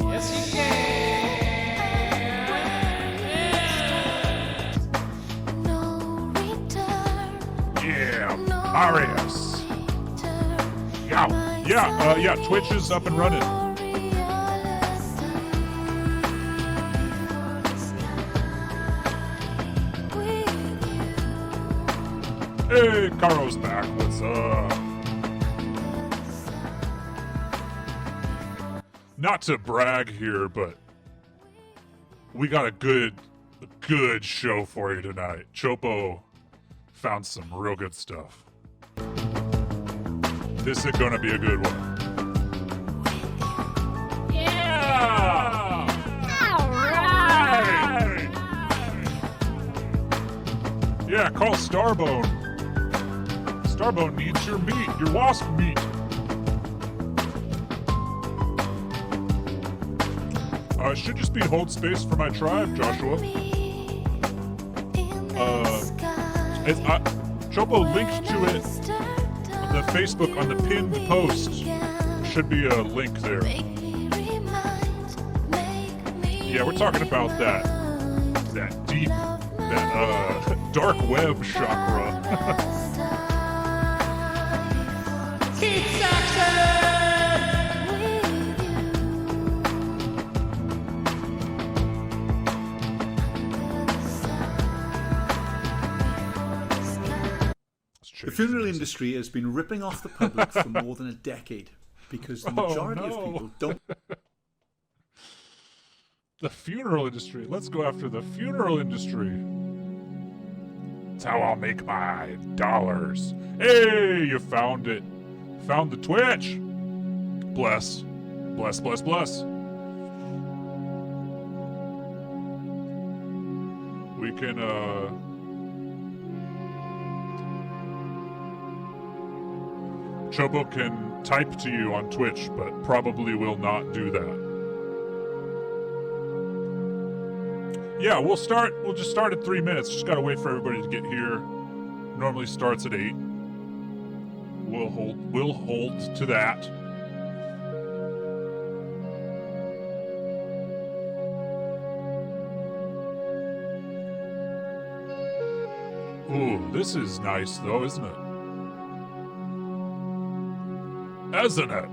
Yes, you can. Yeah, Marius. Yeah, Twitch is up and running. Hey, Caro's back. What's up? Not to brag here, but we got a good show for you tonight. Chopo found some real good stuff. This is gonna be a good one. Yeah! All right! Yeah, call Starbone. Starbone needs your meat, your wasp meat. Should just be hold space for my tribe, Joshua. Chopo linked to it on the Facebook on the pinned post. Should be a link there. Yeah, we're talking about that deep, that dark web chakra. Keith Saxon! The funeral industry has been ripping off the public for more than a decade because the majority of people don't. The funeral industry. Let's go after the funeral industry. That's how I'll make my dollars. Hey, you found it. Found the Twitch. Bless. Bless, bless, bless. We can, Chopo can type to you on Twitch, but probably will not do that. Yeah, we'll just start at 3 minutes. Just gotta wait for everybody to get here. Normally starts at 8. We'll hold to that. Ooh, this is nice though, isn't it? Isn't it?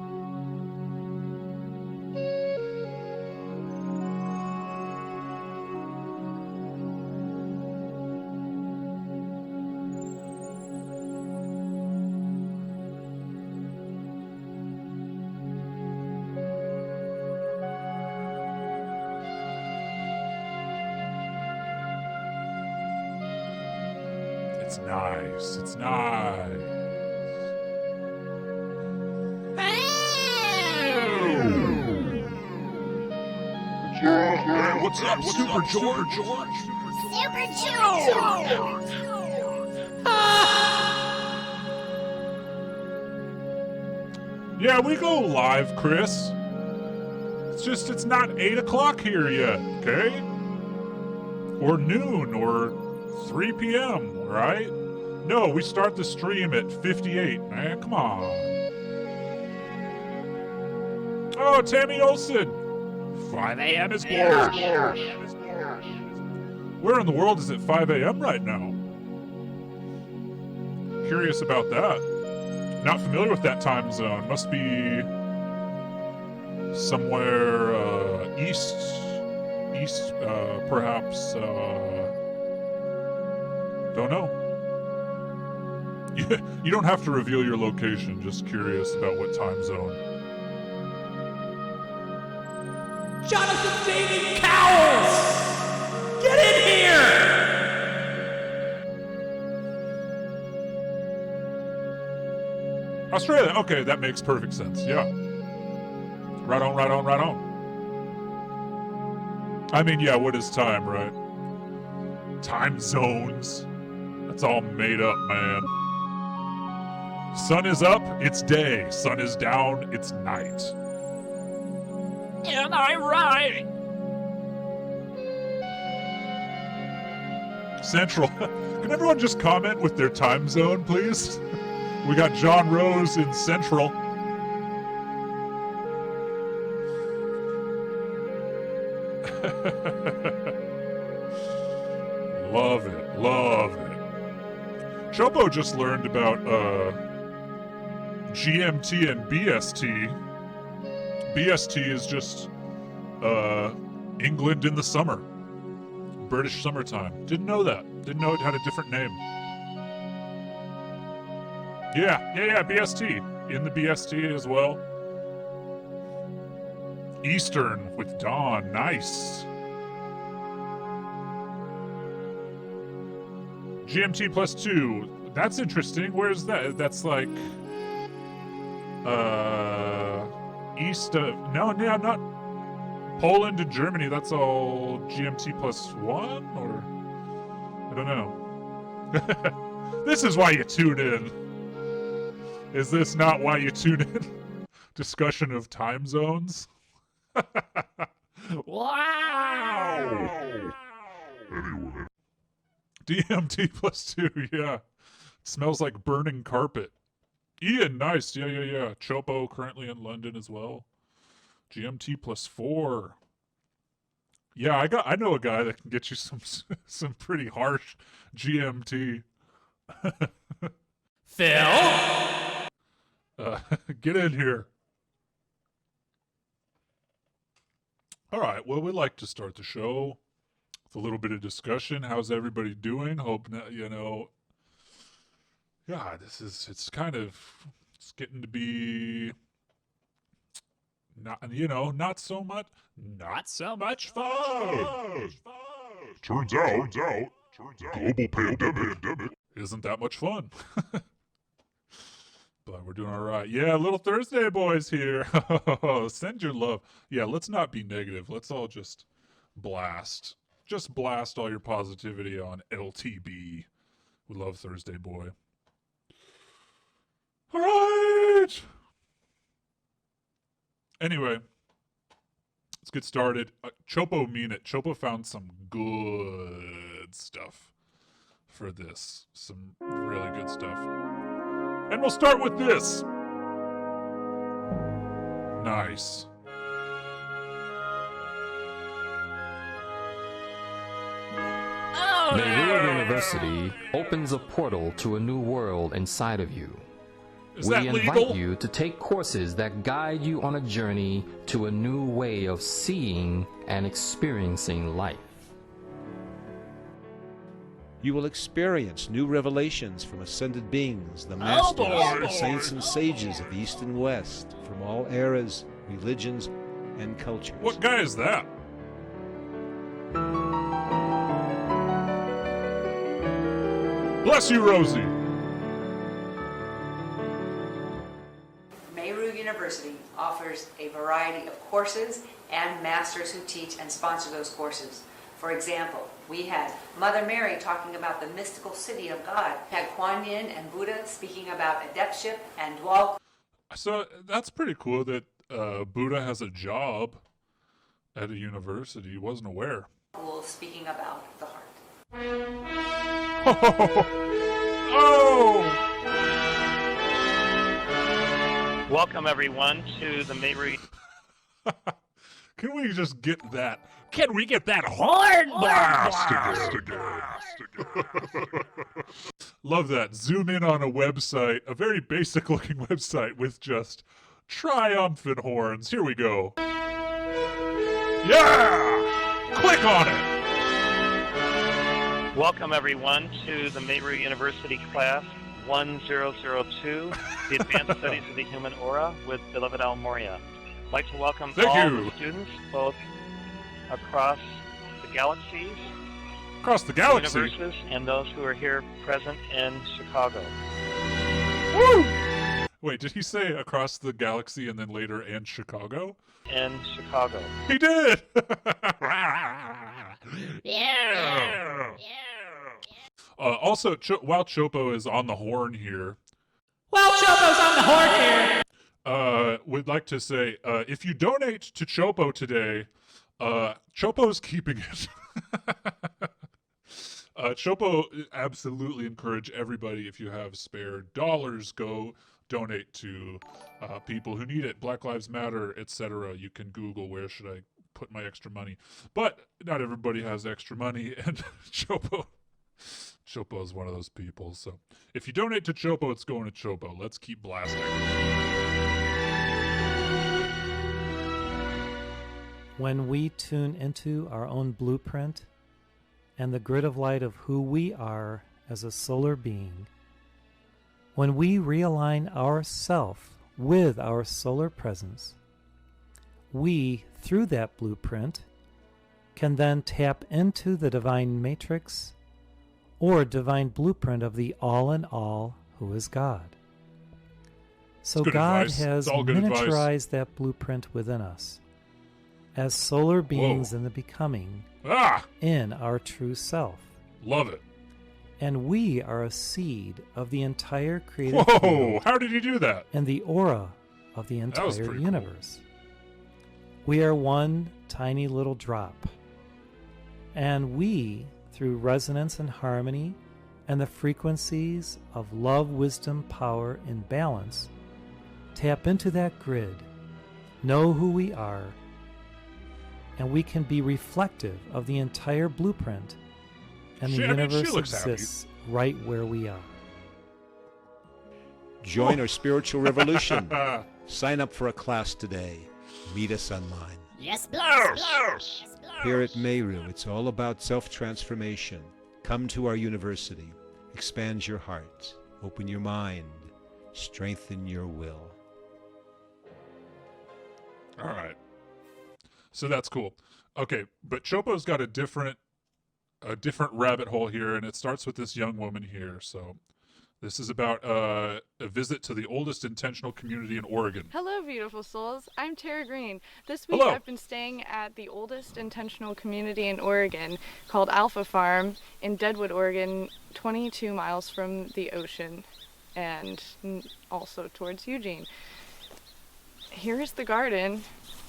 It's nice. It's nice. Hey, what's up, Super George? Super George! Yeah, we go live, Chris. It's not 8 o'clock here yet, okay? Or noon, or 3 p.m., right? No, we start the stream at 58, man. Come on. Oh, Tammy Olson. 5 a.m. is born. Where in the world is it 5 a.m. right now? Curious about that. Not familiar with that time zone. Must be somewhere east, perhaps. Don't know. You don't have to reveal your location. Just curious about what time zone. Jonathan David Cowles! Get in here! Australia. Okay, that makes perfect sense. Yeah. Right on, right on, right on. I mean, yeah, what is time, right? Time zones. That's all made up, man. Sun is up, it's day. Sun is down, it's night. Am I right? Central. Can everyone just comment with their time zone, please? We got John Rose in Central. Love it. Love it. Chopo just learned about GMT and BST. BST is just England in the summer. British summertime. Didn't know that. Didn't know it had a different name. Yeah, BST. In the BST as well. Eastern with dawn. Nice. GMT +2. That's interesting. Where's that? That's like east of no, not Poland to Germany. That's all GMT +1, or I don't know. This is why you tune in. Is this not why you tune in? Discussion of time zones. Wow. Anyway. DMT +2, yeah. Smells like burning carpet. Ian, nice. Yeah. Chopo currently in London as well. GMT +4. Yeah, I know a guy that can get you some pretty harsh GMT. Phil? Get in here. All right, well, we'd like to start the show with a little bit of discussion. How's everybody doing? Hope, God, it's getting to be not so much fun. Turns out, global pandemic isn't that much fun. But we're doing all right. Yeah, Little Thursday boys here. Send your love. Yeah, let's not be negative. Let's all just blast. Just blast all your positivity on LTB. We love Thursday boy. All right. Anyway, let's get started. Chopo mean it. Chopo found some good stuff for this. Some really good stuff. And we'll start with this. Nice. Meru University opens a portal to a new world inside of you. Is We that invite legal? you to take courses that guide you on a journey to a new way of seeing and experiencing life. You will experience new revelations from ascended beings, the masters, the saints and sages of East and West, from all eras, religions, and cultures. What guy is that? Bless you, Rosie. Meru University offers a variety of courses and masters who teach and sponsor those courses. For example, we had Mother Mary talking about the mystical city of God. We had Kuan Yin and Buddha speaking about adeptship and Dwal. So that's pretty cool that Buddha has a job at a university. Wasn't aware. Speaking about the heart. Oh! Welcome, everyone, to the Meru. Can we just get that? Can we get that horn blast again? Love that. Zoom in on a website, a very basic looking website with just triumphant horns. Here we go. Yeah! Click on it! Welcome, everyone, to the Meru University class 1002, the Advanced Studies of the Human Aura with Beloved Al Moria. I'd like to welcome Thank all you. the students, both across the galaxies, Across the galaxy. universes, and those who are here present in Chicago. Woo! Wait, did he say across the galaxy and then later and Chicago? In Chicago. He did! Yeah. Also, while Chopo is on the horn here, Well, Chopo's on the horn here. would like to say, if you donate to Chopo today, Chopo's keeping it. Chopo absolutely encourage everybody, if you have spare dollars, go donate to people who need it. Black Lives Matter, etc. You can Google where should I put my extra money. But not everybody has extra money, and Chopo is one of those people. So if you donate to Chopo, it's going to Chopo. Let's keep blasting. When we tune into our own blueprint and the grid of light of who we are as a solar being, when we realign ourself with our solar presence, we, through that blueprint, can then tap into the divine matrix or divine blueprint of the all in all who is God. So God has miniaturized that blueprint within us as solar beings in the becoming in our true self. Love it. And we are a seed of the entire creative field. How did he do that? And the aura of the entire universe. Cool. We are one tiny little drop. And we, through resonance and harmony and the frequencies of love, wisdom, power, and balance, tap into that grid, know who we are, and we can be reflective of the entire blueprint, and the universe exists right where we are. Join our spiritual revolution. Sign up for a class today. Meet us online. Yes, please. Here at Meru, it's all about self-transformation. Come to our university. Expand your heart. Open your mind. Strengthen your will. All right. So that's cool. Okay, but Chopo's got a different rabbit hole here, and it starts with this young woman here. So this is about a visit to the oldest intentional community in Oregon. Hello, beautiful souls. I'm Tara Green. This week I've been staying at the oldest intentional community in Oregon called Alpha Farm in Deadwood, Oregon, 22 miles from the ocean and also towards Eugene. Here is the garden.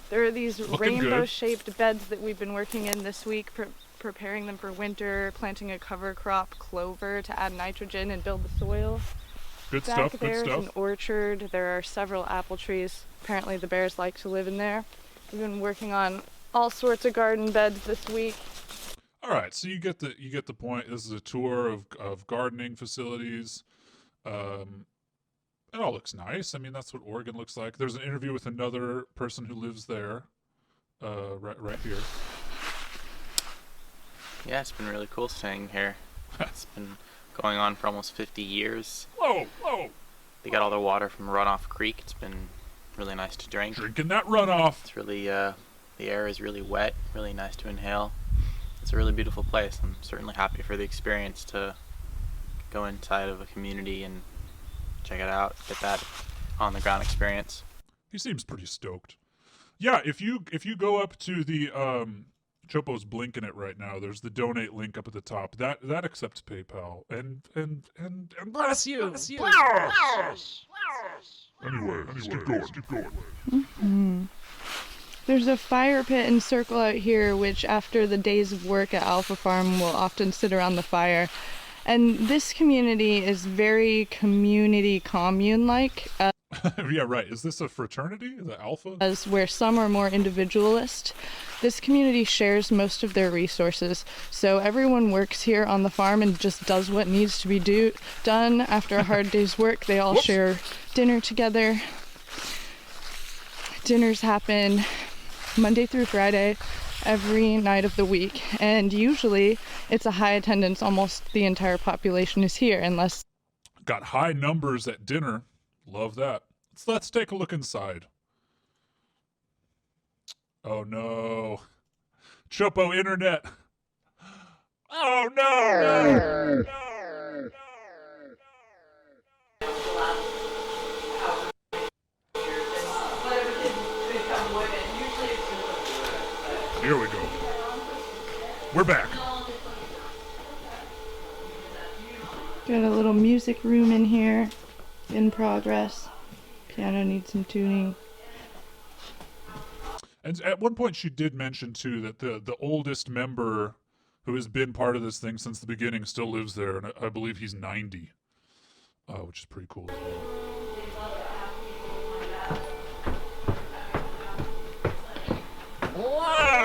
There are these rainbow-shaped beds that we've been working in this week, preparing them for winter, planting a cover crop, clover, to add nitrogen and build the soil. Good stuff, Back there's an orchard. There are several apple trees. Apparently the bears like to live in there. We've been working on all sorts of garden beds this week. All right, so you get the point. This is a tour of gardening facilities. It all looks nice. I mean, that's what Oregon looks like. There's an interview with another person who lives there, right here. Yeah, it's been really cool staying here. It's been going on for almost 50 years. Whoa! They got all their water from Runoff Creek. It's been really nice to drink. Drinking that runoff. It's really, the air is really wet, really nice to inhale. It's a really beautiful place. I'm certainly happy for the experience to go inside of a community and check it out, get that on-the-ground experience. He seems pretty stoked. Yeah, if you go up to the Chopo's blinking it right now. There's the donate link up at the top. That accepts PayPal. And bless you. Bless you. Anyway, keep going. Mm-hmm. There's a fire pit and circle out here, which after the days of work at Alpha Farm will often sit around the fire. And this community is very community commune-like. Yeah, right. Is this a fraternity? The Alpha? As where some are more individualist. This community shares most of their resources, so everyone works here on the farm and just does what needs to be done. After a hard day's work, they all share dinner together. Dinners happen Monday through Friday, every night of the week, and usually it's a high attendance. Almost the entire population is here, unless... Got high numbers at dinner. Love that. Let's take a look inside. Oh no. Chopo internet. Oh no. Here we go. We're back. Got a little music room in here, in progress. Piano needs some tuning. And at one point she did mention too that the oldest member who has been part of this thing since the beginning still lives there, and I believe he's 90, which is pretty cool as well. Wow!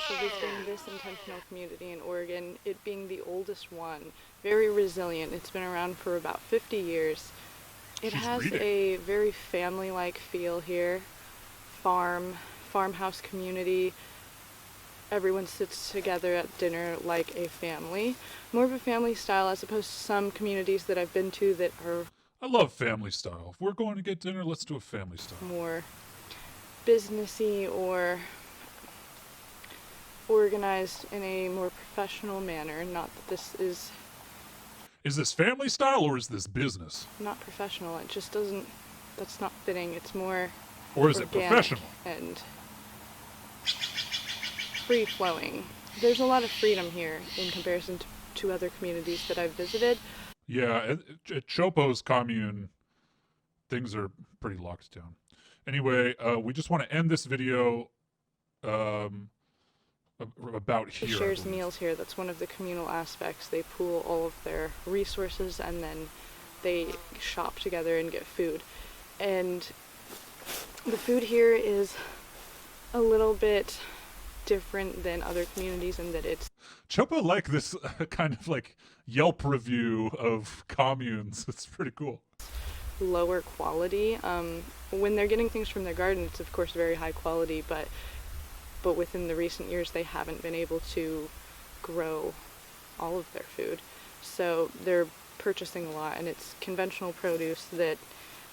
for visiting this intentional community in Oregon, it being the oldest one, very resilient. It's been around for about 50 years. It has a very family-like feel here. Farmhouse community. Everyone sits together at dinner like a family. More of a family style as opposed to some communities that I've been to that are... I love family style. If we're going to get dinner, let's do a family style. More businessy or organized in a more professional manner. Not that this is... Is this family style or is this business? Not professional. It just doesn't... That's not fitting. It's more... Or is it professional? And free-flowing. There's a lot of freedom here in comparison to other communities that I've visited. Yeah, at Chopo's commune, things are pretty locked down. Anyway, we just want to end this video about here. It shares meals here. That's one of the communal aspects. They pool all of their resources and then they shop together and get food. And the food here is a little bit different than other communities in that it's... Chopo like this kind of like Yelp review of communes. It's pretty cool. Lower quality. When they're getting things from their garden, it's of course very high quality, but within the recent years they haven't been able to grow all of their food. So they're purchasing a lot, and it's conventional produce that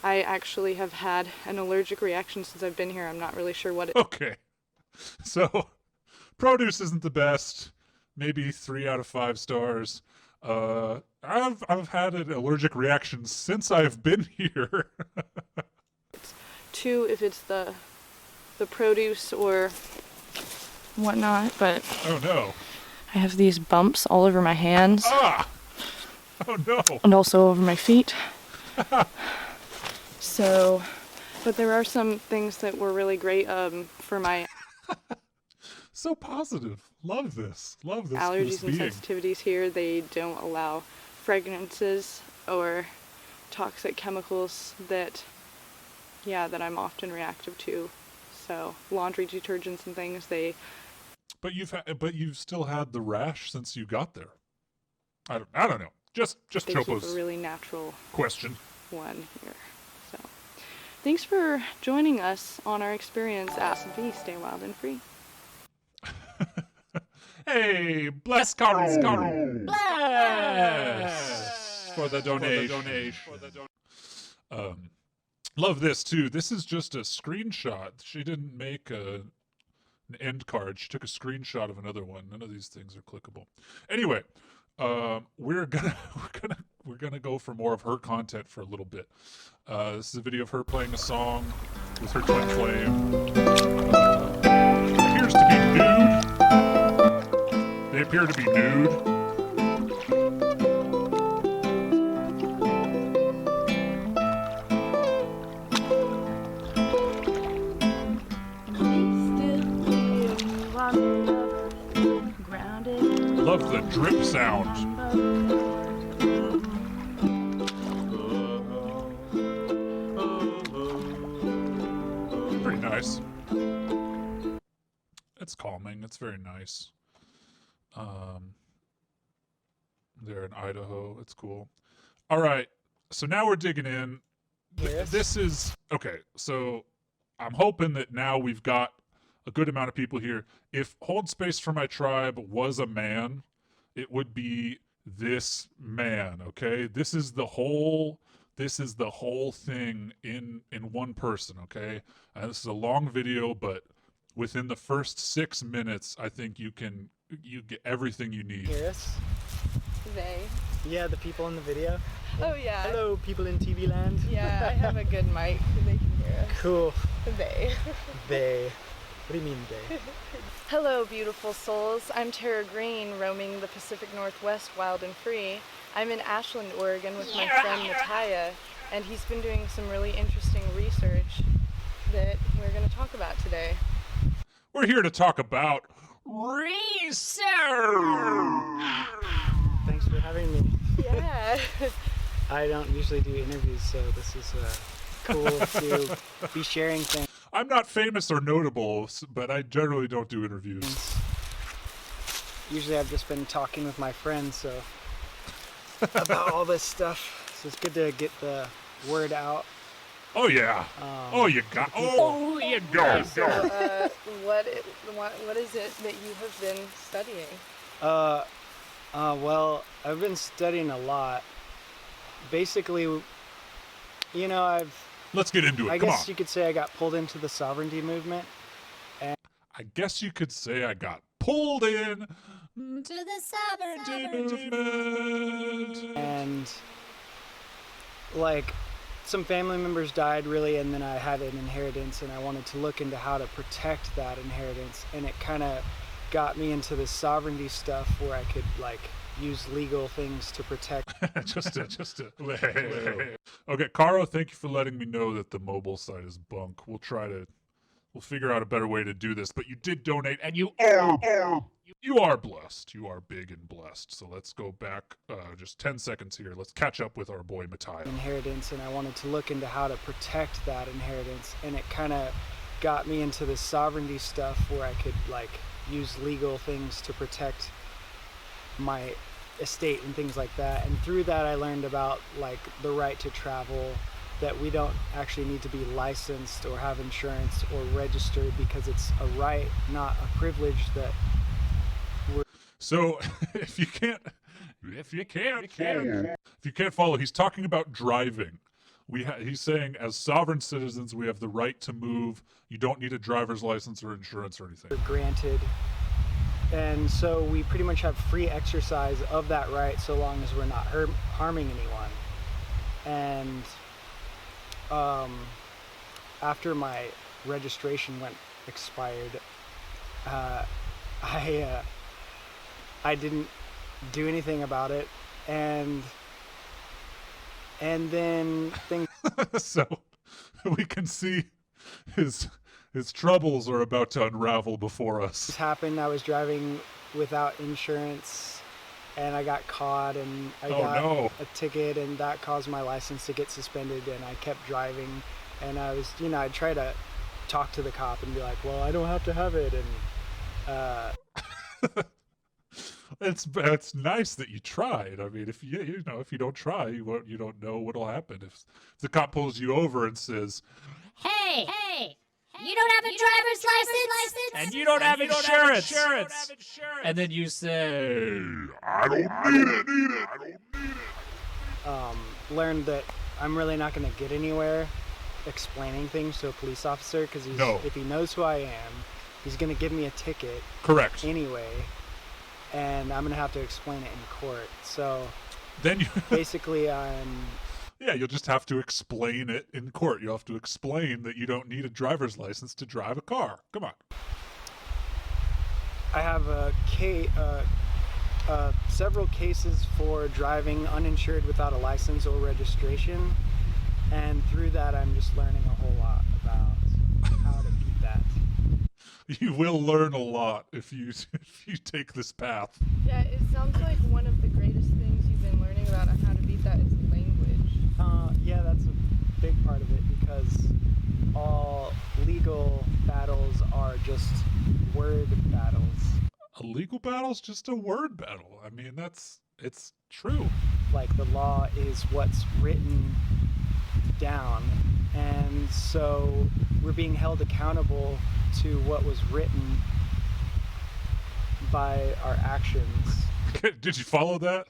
I actually have had an allergic reaction since I've been here. I'm not really sure what it... Okay. So, produce isn't the best. Maybe 3 out of 5 stars. I've had an allergic reaction since I've been here. 2 if it's the produce or whatnot, but... Oh no. I have these bumps all over my hands. Ah! Oh no. And also over my feet. So, but there are some things that were really great for my... So positive. Love this. Love this. Allergies and sensitivities here. They don't allow fragrances or toxic chemicals that I'm often reactive to. So laundry detergents and things, they... But you've still had the rash since you got there. I don't know. Just they Chopo's keep a really natural question. One here. So thanks for joining us on our experience at V. Stay wild and free. Hey, bless Carl. Bless for the donation. Love this too. This is just a screenshot. She didn't make an end card. She took a screenshot of another one. None of these things are clickable. Anyway, we're gonna go for more of her content for a little bit. This is a video of her playing a song with her twin flame. Appears to be nude. They appear to be nude. Love the drip sound. Pretty nice. It's calming. It's very nice. There in Idaho. It's cool. All right. So now we're digging in. Yes. This is... Okay, so I'm hoping that now we've got a good amount of people here. If Hold Space for My Tribe was a man, it would be this man, okay? This is the whole thing in one person, okay? This is a long video, but within the first 6 minutes, I think you get everything you need. Yes. They. Yeah, the people in the video. Oh yeah. Hello, people in TV land. Yeah, I have a good mic so they can hear us. Cool. They. They. What do you mean they? Hello, beautiful souls. I'm Tara Green, roaming the Pacific Northwest wild and free. I'm in Ashland, Oregon with my friend Mattia, and he's been doing some really interesting research that we're going to talk about today. We're here to talk about research. Thanks for having me. Yeah. I don't usually do interviews, so this is cool to be sharing things. I'm not famous or notable, but I generally don't do interviews. usually I've just been talking with my friends so about all this stuff. So it's good to get the word out. Oh yeah. You got. So, what is it that you have been studying? Well, I've been studying a lot. Basically, you know, Let's get into it. I Come guess on. you could say I got pulled into the sovereignty movement. And I guess you could say I got pulled in To the sovereignty movement. And like some family members died really, and then I had an inheritance and I wanted to look into how to protect that inheritance, and it kind of got me into the sovereignty stuff where I could like use legal things to protect. Wait. Okay, Caro, thank you for letting me know that the mobile site is bunk. We'll figure out a better way to do this, but you did donate, and you are blessed. You are big and blessed. So let's go back just 10 seconds here. Let's catch up with our boy Matthias. Inheritance, and I wanted to look into how to protect that inheritance, and it kind of got me into the sovereignty stuff where I could like use legal things to protect my estate and things like that. And through that I learned about like the right to travel, that we don't actually need to be licensed or have insurance or registered because it's a right, not a privilege that we're... So if you can't follow, he's talking about driving. He's saying as sovereign citizens, we have the right to move. You don't need a driver's license or insurance or anything. Granted. And so we pretty much have free exercise of that right so long as we're not harming anyone. And after my registration expired, I didn't do anything about it, and then things. So we can see his troubles are about to unravel before us. This happened. I was driving without insurance, and I got caught, and I got a ticket, and that caused my license to get suspended, and I kept driving, and I was, I'd try to talk to the cop and be like, well, I don't have to have it, and it's nice that you tried. I mean, if you don't try, you don't know what'll happen. If the cop pulls you over and says, Hey, you don't have a driver's license? And you don't have insurance. And then you say, I don't need it. Learned that I'm really not going to get anywhere explaining things to a police officer, because if he knows who I am, he's going to give me a ticket. Correct. Anyway, and I'm going to have to explain it in court. So then basically you'll just have to explain it in court. You'll have to explain that you don't need a driver's license to drive a car. Come on. I have several cases for driving uninsured without a license or registration, and through that I'm just learning a whole lot about how to beat that. You will learn a lot if you take this path. Yeah, it sounds like one of the greatest things you've been learning about on how to beat that is language. Yeah, that's a big part of it, because all legal battles are just word battles. A legal battle's just a word battle. I mean, it's true. Like, the law is what's written down, and so we're being held accountable to what was written by our actions. Did you follow that?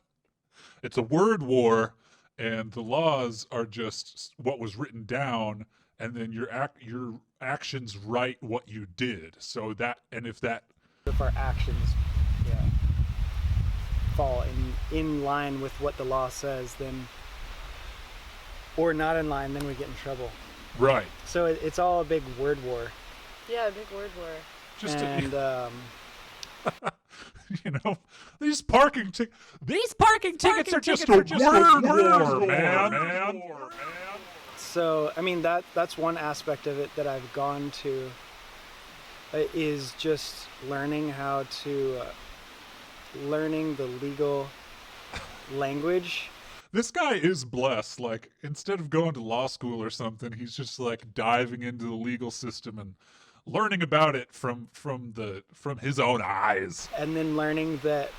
It's a word war, and the laws are just what was written down, and then your actions write what you did. So that, and if our actions fall in line with what the law says, then, or not in line, then we get in trouble. Right. So it's all a big word war. Yeah, a big word war. These parking tickets are just a word war, man. So, I mean, that's one aspect of it that I've gone to, is just learning learning the legal language. This guy is blessed. Like, instead of going to law school or something, he's just like diving into the legal system and learning about it from his own eyes. And then learning that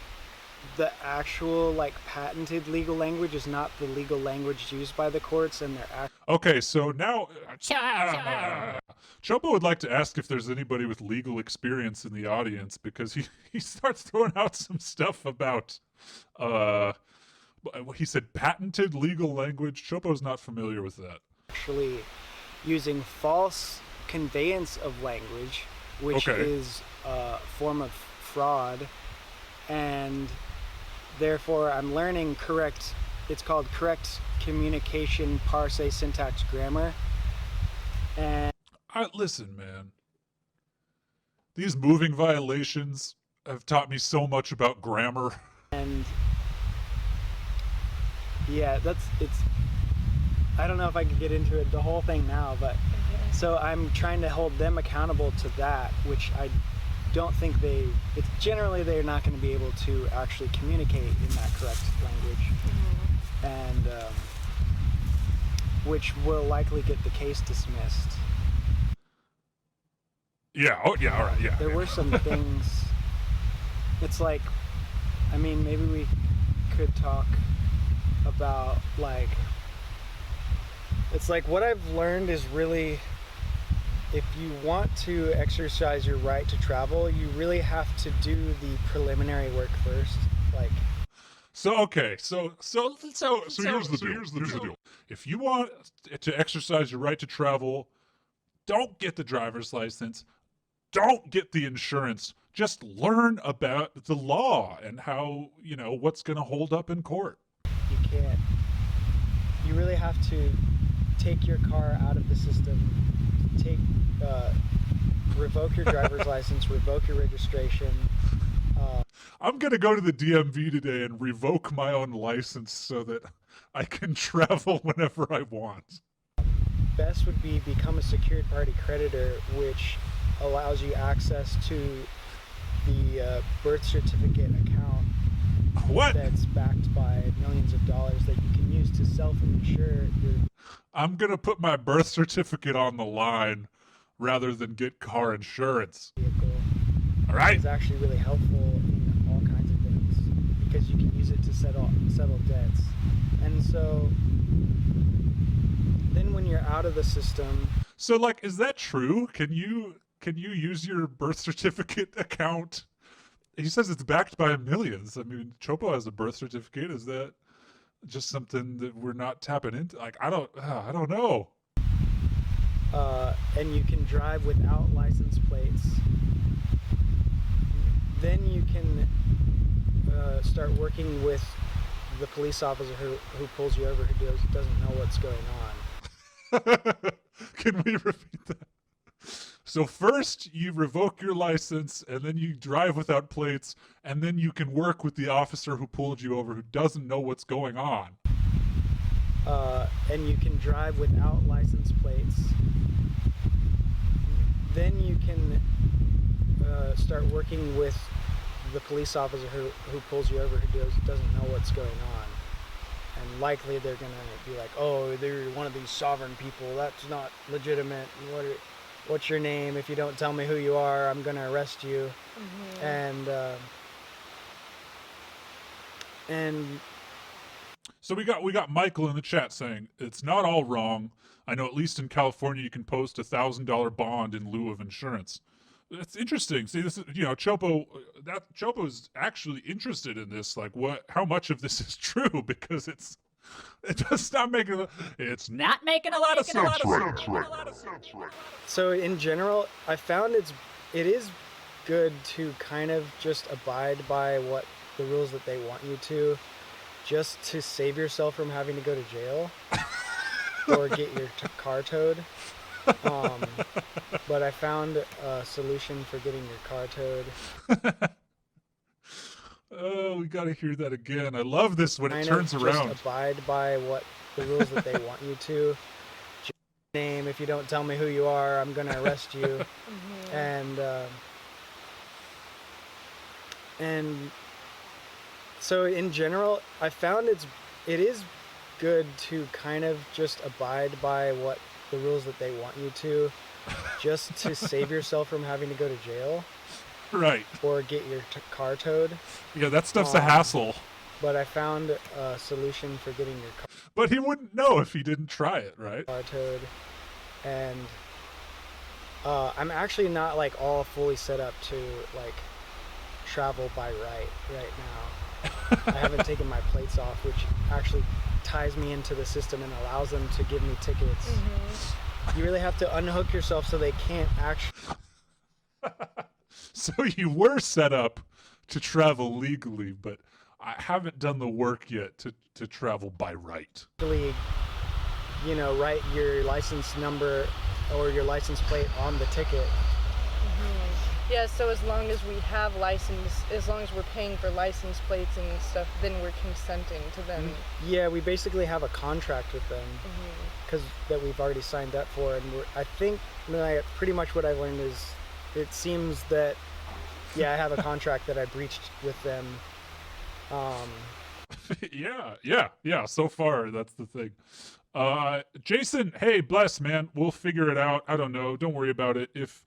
the actual like patented legal language is not the legal language used by the courts, and they're Okay, so now Chopo would like to ask if there's anybody with legal experience in the audience, because he starts throwing out some stuff about he said patented legal language. Chopo's not familiar with that. actually using false conveyance of language, which Okay. is a form of fraud, and therefore I'm learning correct, it's called correct communication, parse, syntax, grammar. And Listen, man. These moving violations have taught me so much about grammar. And yeah, it's I don't know if I could get into it, the whole thing now, but so I'm trying to hold them accountable to that, which I don't think it's generally they're not going to be able to actually communicate in that correct language. And which will likely get the case dismissed. Yeah, oh yeah, all right, yeah. There were some things, it's like, I mean, maybe we could talk about, like, it's like what I've learned is really, if you want to exercise your right to travel, you really have to do the preliminary work first. Like, so okay, so here's the deal. If you want to exercise your right to travel, don't get the driver's license, don't get the insurance. Just learn about the law and how, what's going to hold up in court. You can't. You really have to take your car out of the system, revoke your driver's license, revoke your registration. I'm going to go to the DMV today and revoke my own license so that I can travel whenever I want. Best would be become a secured party creditor, which allows you access to the birth certificate account. What? That's backed by millions of dollars that you can use to self-insure your... I'm going to put my birth certificate on the line rather than get car insurance. Vehicle. All right. It's actually really helpful in all kinds of things because you can use it to settle debts. And so then when you're out of the system... So, like, is that true? Can you use your birth certificate account? He says it's backed by millions. I mean, Chopo has a birth certificate. Is that just something that we're not tapping into? Like, I don't know. And you can drive without license plates. Then you can start working with the police officer who pulls you over, who doesn't know what's going on. Can we repeat that? So first you revoke your license, and then you drive without plates, and then you can work with the officer who pulled you over who doesn't know what's going on. And you can drive without license plates. Then you can start working with the police officer who pulls you over, who doesn't know what's going on. And likely they're going to be like, oh, they're one of these sovereign people. That's not legitimate. What's your name? If you don't tell me who you are, I'm going to arrest you. And so we got Michael in the chat saying it's not all wrong. I know at least in California you can post $1,000 bond in lieu of insurance. That's interesting. See, this is, Chopo's actually interested in this. Like, how much of this is true? Because it's not making a lot of sense. So in general, I found it is good to kind of just abide by what the rules that they want you to, just to save yourself from having to go to jail or get your car towed. But I found a solution for getting your car towed. Oh, we got to hear that again. I love this when it turns just around. Abide by what the rules that they want you to. Name. If you don't tell me who you are, I'm going to arrest you. And so in general, I found it is good to kind of just abide by what the rules that they want you to, just to save yourself from having to go to jail. Right. Or get your car towed. Yeah, that stuff's a hassle. But I found a solution for getting your car. But he wouldn't know if he didn't try it, right? Car towed, and I'm actually not like all fully set up to like travel by right now. I haven't taken my plates off, which actually ties me into the system and allows them to give me tickets. You really have to unhook yourself so they can't actually. So you were set up to travel legally, but I haven't done the work yet to travel by right. Actually, you know, write your license number or your license plate on the ticket. Yeah, so as long as we have license, as long as we're paying for license plates and stuff, then we're consenting to them. Yeah, we basically have a contract with them because that we've already signed up for, and I think pretty much what I've learned is it seems that I have a contract that I breached with them. Yeah. So far, that's the thing. Jason, hey, bless, man. We'll figure it out. I don't know. Don't worry about it. If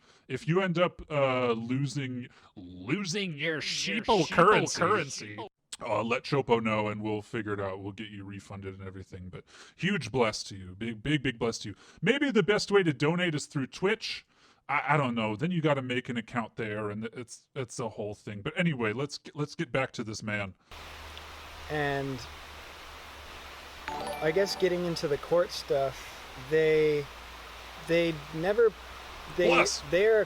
you end up losing your sheeple currency, let Chopo know and we'll figure it out. We'll get you refunded and everything. But huge bless to you. Big bless to you. Maybe the best way to donate is through Twitch. I don't know. Then you got to make an account there, and it's a whole thing. But anyway, let's get back to this man. And I guess getting into the court stuff, they're a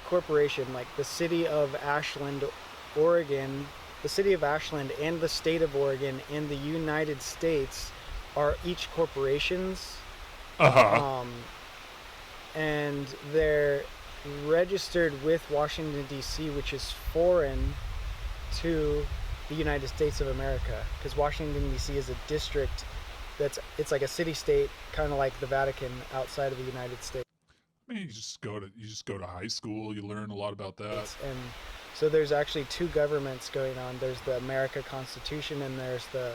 corporation. Like the city of Ashland, Oregon, the city of Ashland and the state of Oregon in the United States are each corporations. And they're registered with Washington, D.C., which is foreign to the United States of America, because Washington, D.C. is a district it's like a city-state, kind of like the Vatican outside of the United States. I mean, you just go to high school, you learn a lot about that. And so there's actually two governments going on. There's the America Constitution, and there's the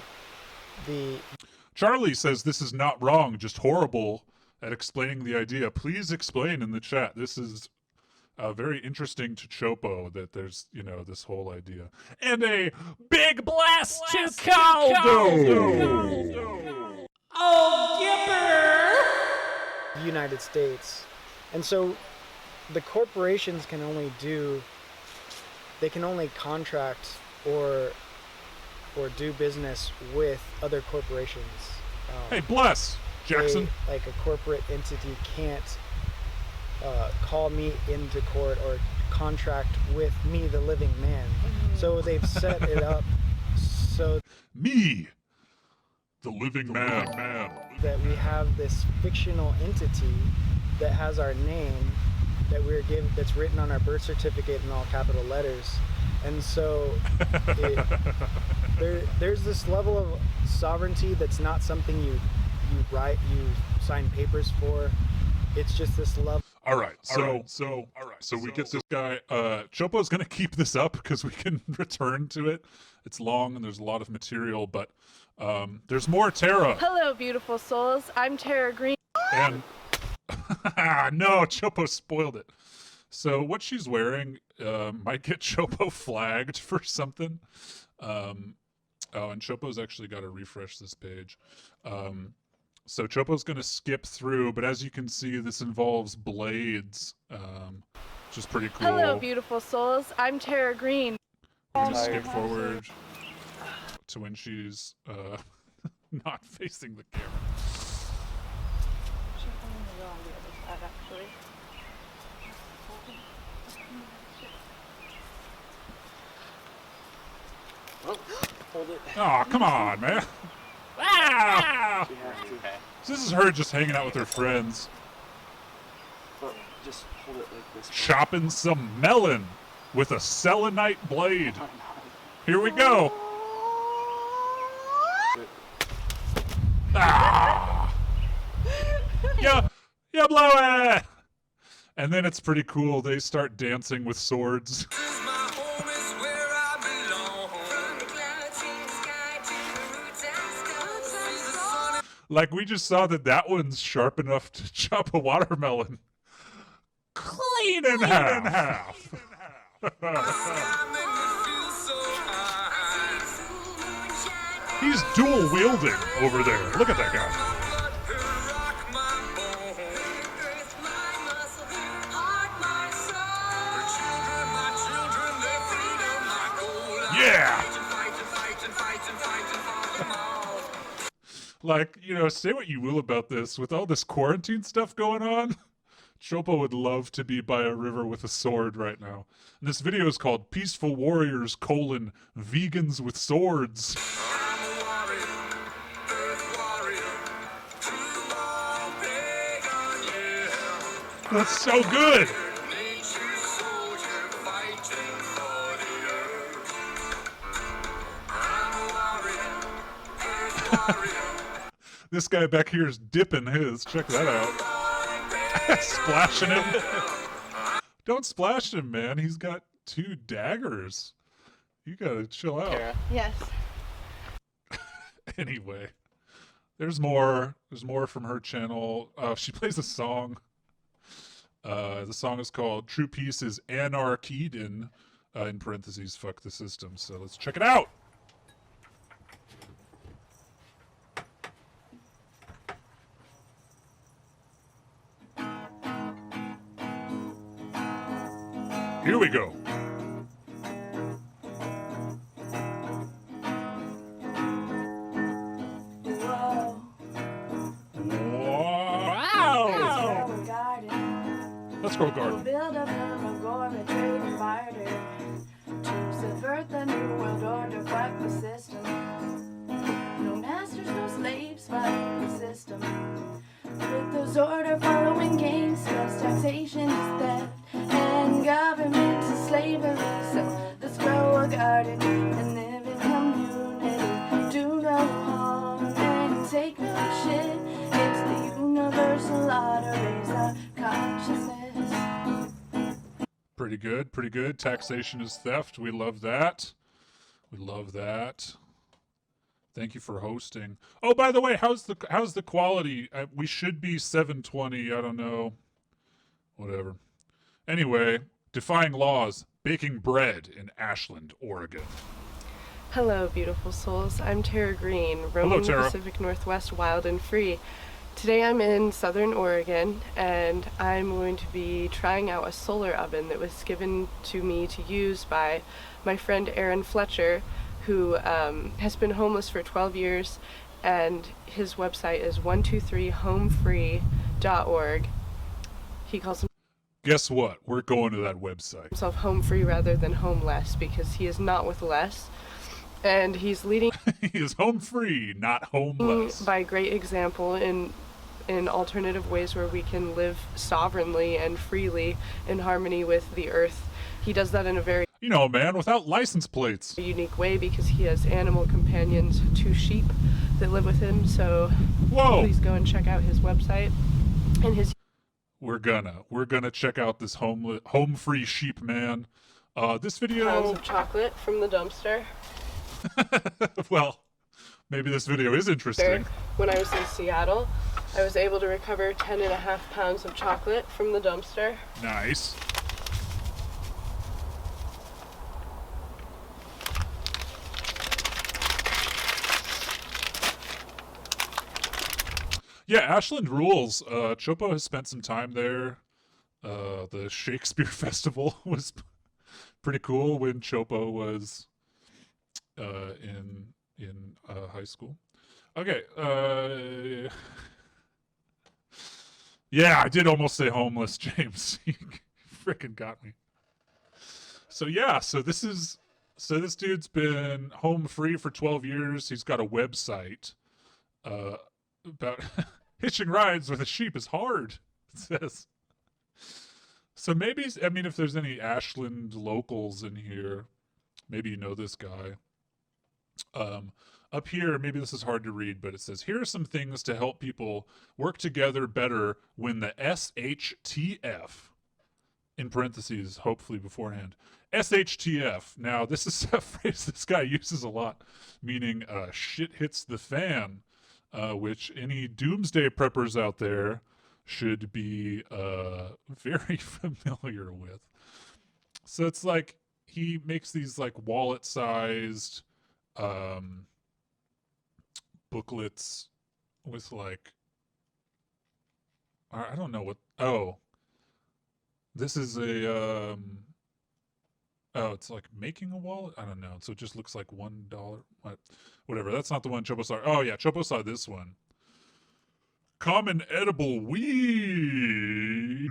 Charlie says this is not wrong, just horrible at explaining the idea. Please explain in the chat. This is very interesting to Chopo that there's, this whole idea. And a big blast to Caldo! Oh, Gipper! United States. And so the corporations can only contract or do business with other corporations. Hey, bless, Jackson. Like a corporate entity can't call me into court or contract with me, the living man. So they've set it up so me, the living man, that we have this fictional entity that has our name that we're given, that's written on our birth certificate in all capital letters. And so there's this level of sovereignty that's not something you sign papers for. It's just this love. All right. So we get this guy. Chopo's gonna keep this up because we can return to it. It's long and there's a lot of material, but there's more Tara. Hello, beautiful souls. I'm Tara Green. And no, Chopo spoiled it. So what she's wearing might get Chopo flagged for something. And Chopo's actually got to refresh this page. So Chopo's going to skip through, but as you can see, this involves blades, which is pretty cool. Hello, beautiful souls. I'm Tara Green. I'm going to skip forward to when she's not facing the camera. Hold it. Oh, come on, man. Wow! So this is her just hanging out with her friends. Just hold it like this. Chopping some melon with a selenite blade. Here we go. Ah! Yeah, blow it! And then it's pretty cool. They start dancing with swords. Like we just saw that one's sharp enough to chop a watermelon. clean in half. He's dual wielding over there. Look at that guy. Yeah. Like, you know, say what you will about this. With all this quarantine stuff going on, Chopo would love to be by a river with a sword right now. And this video is called Peaceful Warriors, Vegans with Swords. That's so good. This guy back here is dipping his. Check that out. Splashing him. Don't splash him, man. He's got 2 daggers. You gotta chill out. Kara. Yes. Anyway, there's more. There's more from her channel. She plays a song. The song is called "True Peace is Anarchiden," in parentheses, fuck the system. So let's check it out. Here we go. Wow! Let's go garden. Build up a gourmet trade and barter to subvert the new world order, fuck the system. No masters, no slaves, fuck the system. With those order following games, cause taxation is theft and government is slavery. So let's grow a garden and live in community. Do no harm and take no shit. It's the universal law to raise our consciousness. Pretty good, pretty good. Taxation is theft. We love that. We love that. Thank you for hosting. Oh, by the way, how's the quality? We should be 720. I don't know. Whatever. Anyway, defying laws, baking bread in Ashland, Oregon. Hello, beautiful souls. I'm Tara Green, roaming the Tara. Pacific Northwest wild and free. Today I'm in Southern Oregon, and I'm going to be trying out a solar oven that was given to me to use by my friend Aaron Fletcher, who has been homeless for 12 years, and his website is 123homefree.org. He calls Guess what? We're going to that website. himself home free rather than homeless, because he is not with less, and he's leading He is home free, not homeless. by great example in alternative ways where we can live sovereignly and freely in harmony with the earth. He does that in a very You know, man, without license plates. unique way because he has animal companions, 2 sheep that live with him. So please go and check out his website and his. We're gonna check out this home free sheep man. This video. Pounds of chocolate from the dumpster. Well, maybe this video is interesting. When I was in Seattle, I was able to recover 10.5 pounds of chocolate from the dumpster. Nice. Yeah, Ashland rules. Chopo has spent some time there. The Shakespeare Festival was pretty cool when Chopo was in high school. Okay. Yeah, I did almost say homeless, James. You freaking got me. So yeah, so this dude's been home free for 12 years. He's got a website about hitching rides with a sheep is hard, it says. So maybe, I mean, if there's any Ashland locals in here, maybe you know this guy. Up here, maybe this is hard to read, but it says, here are some things to help people work together better when the SHTF, in parentheses, hopefully beforehand, SHTF. Now, this is a phrase this guy uses a lot, meaning shit hits the fan, which any doomsday preppers out there should be very familiar with. So it's like he makes these like wallet-sized booklets with like, I don't know what. Oh, this is a oh, it's like making a wallet. I don't know. So it just looks like $1. Whatever. That's not the one Chopo saw. Oh yeah, Chopo saw this one. Common edible weed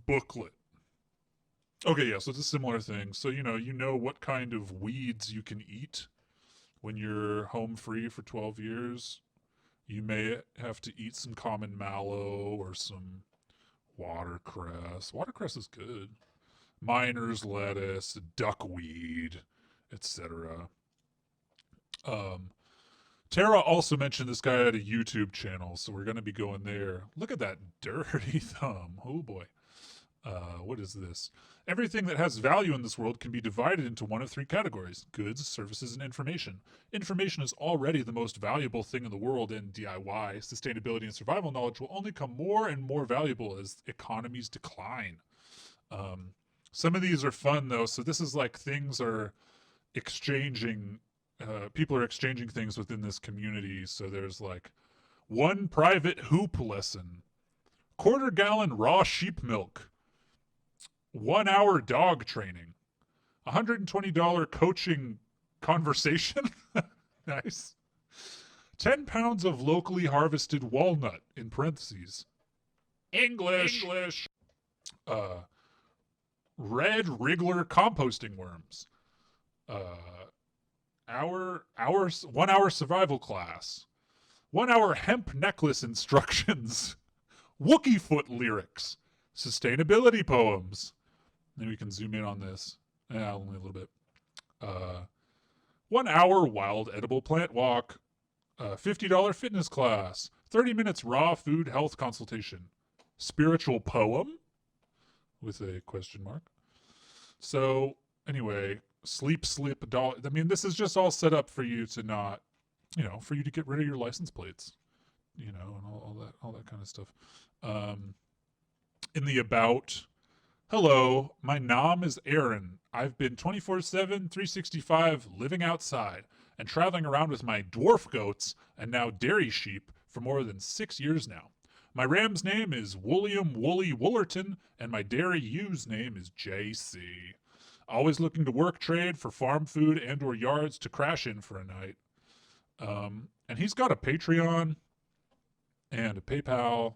booklet. Okay, yeah, so it's a similar thing. So you know what kind of weeds you can eat when you're home free for 12 years. You may have to eat some common mallow or some watercress. Watercress is good. Miner's lettuce, duckweed, etc. Tara also mentioned this guy had a YouTube channel, so we're going to be going there. Look at that dirty thumb. Oh boy. What is this? Everything that has value in this world can be divided into one of three categories: goods, services, and information. Information is already the most valuable thing in the world, and DIY, sustainability, and survival knowledge will only become more and more valuable as economies decline. Some of these are fun, though. So this is like things are exchanging, people are exchanging things within this community. So there's like one private hoop lesson, quarter-gallon raw sheep milk, 1 hour dog training, $120 coaching conversation. Nice. 10 pounds of locally harvested walnut, in parentheses. English. Red Wriggler composting worms. 1 hour survival class. 1 hour hemp necklace instructions. Wookie foot lyrics. Sustainability poems. Then we can zoom in on this. Yeah, only a little bit. 1 hour wild edible plant walk. $50 fitness class. 30 minutes raw food health consultation. Spiritual poem? With a question mark. So, anyway, sleep, doll. I mean, this is just all set up for you to not, for you to get rid of your license plates, and all that kind of stuff. In the about, hello, my nom is Aaron. I've been 24/7, 365 living outside and traveling around with my dwarf goats and now dairy sheep for more than 6 years now. My ram's name is William Wooly Woolerton, and my dairy ew's name is JC. Always looking to work trade for farm food and or yards to crash in for a night. And he's got a Patreon and a PayPal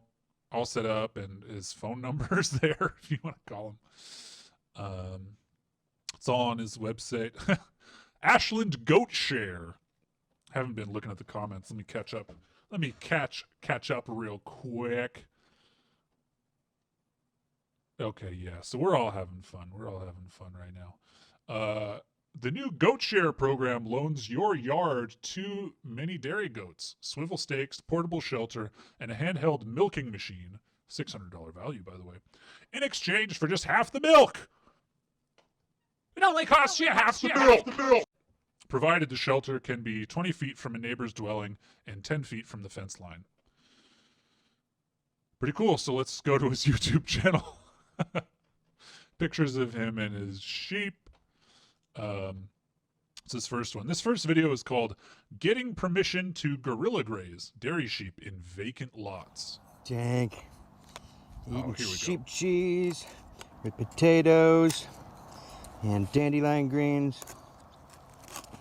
all set up, and his phone number is there if you want to call him. It's all on his website. Ashland Goat Share. Haven't been looking at the comments. Let me catch up. Let me catch up real quick. Okay, yeah. So we're all having fun. We're all having fun right now. The new Goat Share program loans your yard 2 mini dairy goats, swivel stakes, portable shelter, and a handheld milking machine. $600 value, by the way. In exchange for just half the milk. It only costs you half the milk. Provided the shelter can be 20 feet from a neighbor's dwelling and 10 feet from the fence line. Pretty cool. So let's go to his YouTube channel. Pictures of him and his sheep. It's his first one. This first video is called Getting Permission to Gorilla Graze Dairy Sheep in Vacant Lots. Jank. Eating sheep cheese with potatoes and dandelion greens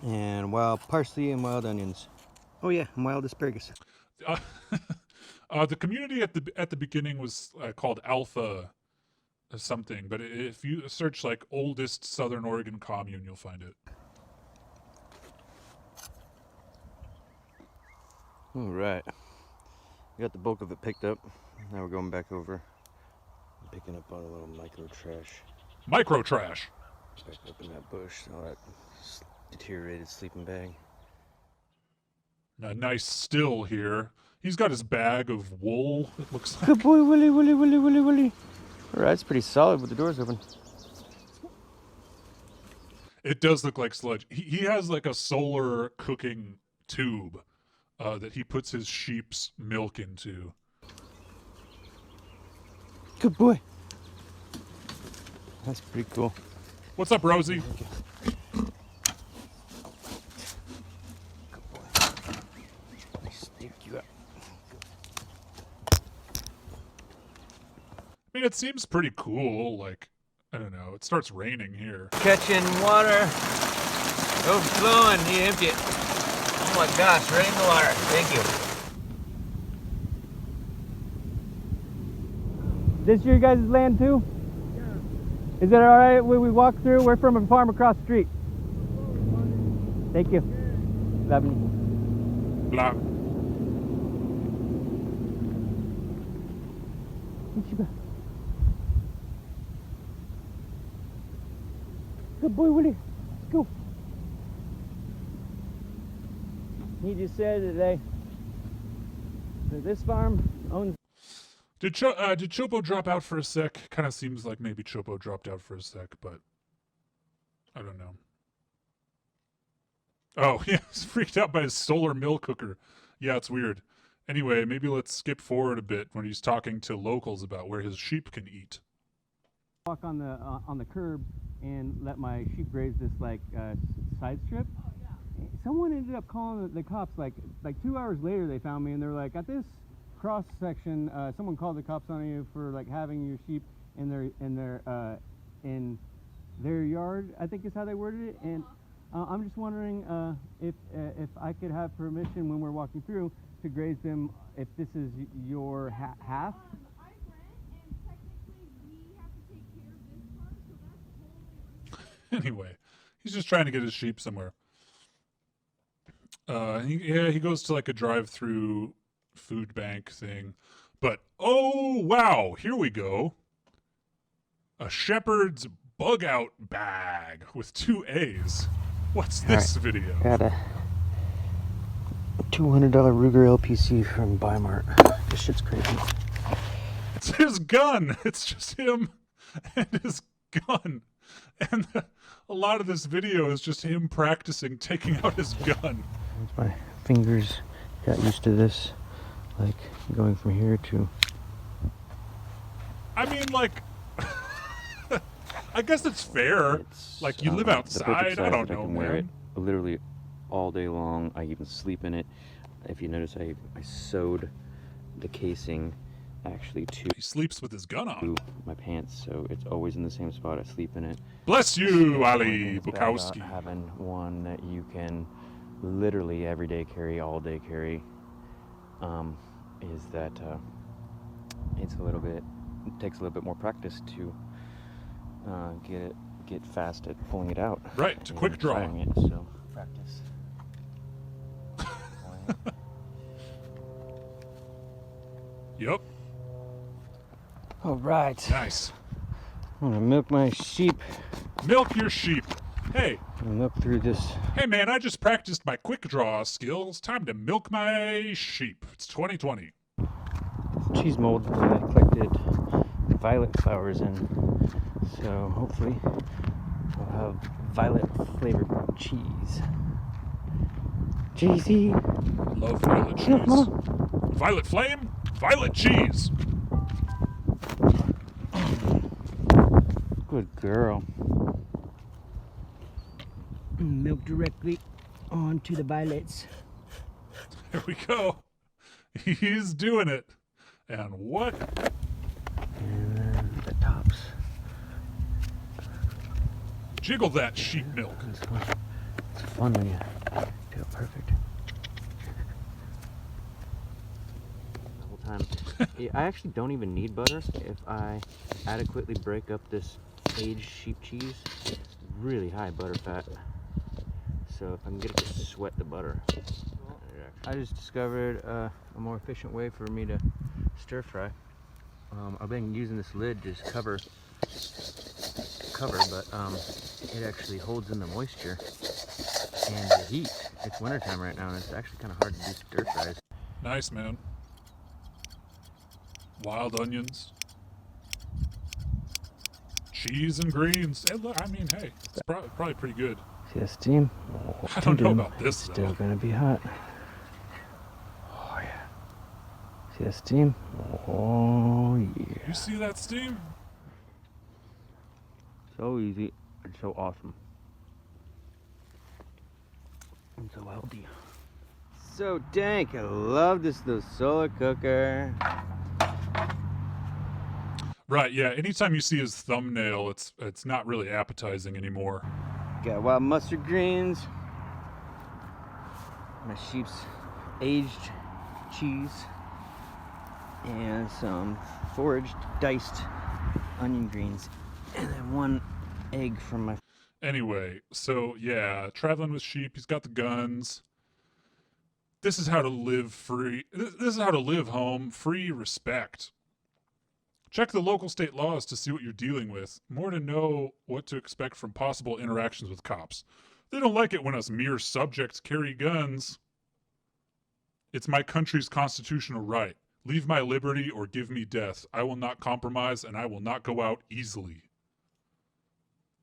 and wild parsley and wild onions. Oh yeah, and wild asparagus. The community at the beginning was called Alpha something, but if you search like oldest Southern Oregon commune, you'll find it. All right, we got the bulk of it picked up. Now we're going back over, picking up on a little micro trash. Micro trash. Back up in that bush, all that deteriorated sleeping bag. A nice still here. He's got his bag of wool, it looks like. Good boy, Willie, Willie, Willie, Willie, Willie. All right, it's pretty solid with the doors open. It does look like sludge. He has like a solar cooking tube that he puts his sheep's milk into. Good boy. That's pretty cool. What's up, Rosie? You up. I mean, it seems pretty cool. Like, I don't know. It starts raining here. Catching water. Overflowing. You empty it. Oh my gosh, right in the water. Thank you. This your guys' land too? Yeah. Is it alright when we walk through? We're from a farm across the street. Thank you. Love you. Blah. Good boy, Willie. Let's go. He just said that this farm owns. Did Chopo drop out for a sec? Kind of seems like maybe Chopo dropped out for a sec, but I don't know. Oh, yeah, he's freaked out by his solar mill cooker. Yeah, it's weird. Anyway, maybe let's skip forward a bit when he's talking to locals about where his sheep can eat. Walk on the curb and let my sheep graze this side strip. Someone ended up calling the cops like 2 hours later. They found me and they're like, at this cross section, someone called the cops on you for like having your sheep in their yard, I think is how they worded it. And I'm just wondering if I could have permission when we're walking through to graze them, if this is your half. Anyway, he's just trying to get his sheep somewhere. He goes to like a drive-through food bank thing. But, oh, wow, here we go. A shepherd's bug-out bag with 2 A's. What's this video? Got a $200 Ruger LPC from Bimart. This shit's crazy. It's his gun. It's just him and his gun. And a lot of this video is just him practicing taking out his gun. My fingers got used to this, like going from here to... I mean, like, I guess it's fair. Like, you live outside, I don't know, I can wear it literally all day long. I even sleep in it. If you notice, I sewed the casing actually to... He sleeps with his gun on. My pants, so it's always in the same spot. I sleep in it. Bless you, Ali Bukowski. Having one that you can literally every day carry, all day carry, is that it takes a little bit more practice to get fast at pulling it out. Right, to quick draw. It, so practice. Yep. All right. Nice. I'm gonna milk my sheep. Milk your sheep. Hey. Milk through this. Hey man, I just practiced my quick draw skills. Time to milk my sheep. It's 2020. Cheese mold that I collected violet flowers in. So hopefully we'll have violet flavored cheese. Cheesy. Love violet cheese. Violet flame, violet cheese. Good girl. Milk directly onto the violets. There we go. He's doing it. And what? And then the tops. Jiggle that sheep milk. It's fun when you do it perfect. The whole time. I actually don't even need butter if I adequately break up this aged sheep cheese. It's really high butter fat. So if I can get it to sweat the butter. I just discovered a more efficient way for me to stir fry. I've been using this lid to just cover, but it actually holds in the moisture and the heat. It's wintertime right now and it's actually kind of hard to do stir fries. Nice, man. Wild onions. Cheese and greens. And look, I mean, hey, it's probably pretty good. See that steam? I don't know about this, Still though. gonna be hot. Oh yeah. See that steam? Oh, yeah. You see that steam? So easy and so awesome. And so healthy. So dank. I love this little solar cooker. Right, yeah. Anytime you see his thumbnail, it's not really appetizing anymore. Got wild mustard greens. My sheep's aged cheese. And some foraged diced onion greens. And then one egg from my... Anyway, so yeah, traveling with sheep. He's got the guns. This is how to live free. This is how to live home. Free respect. Check the local state laws to see what you're dealing with. More to know what to expect from possible interactions with cops. They don't like it when us mere subjects carry guns. It's my country's constitutional right. Leave my liberty or give me death. I will not compromise and I will not go out easily,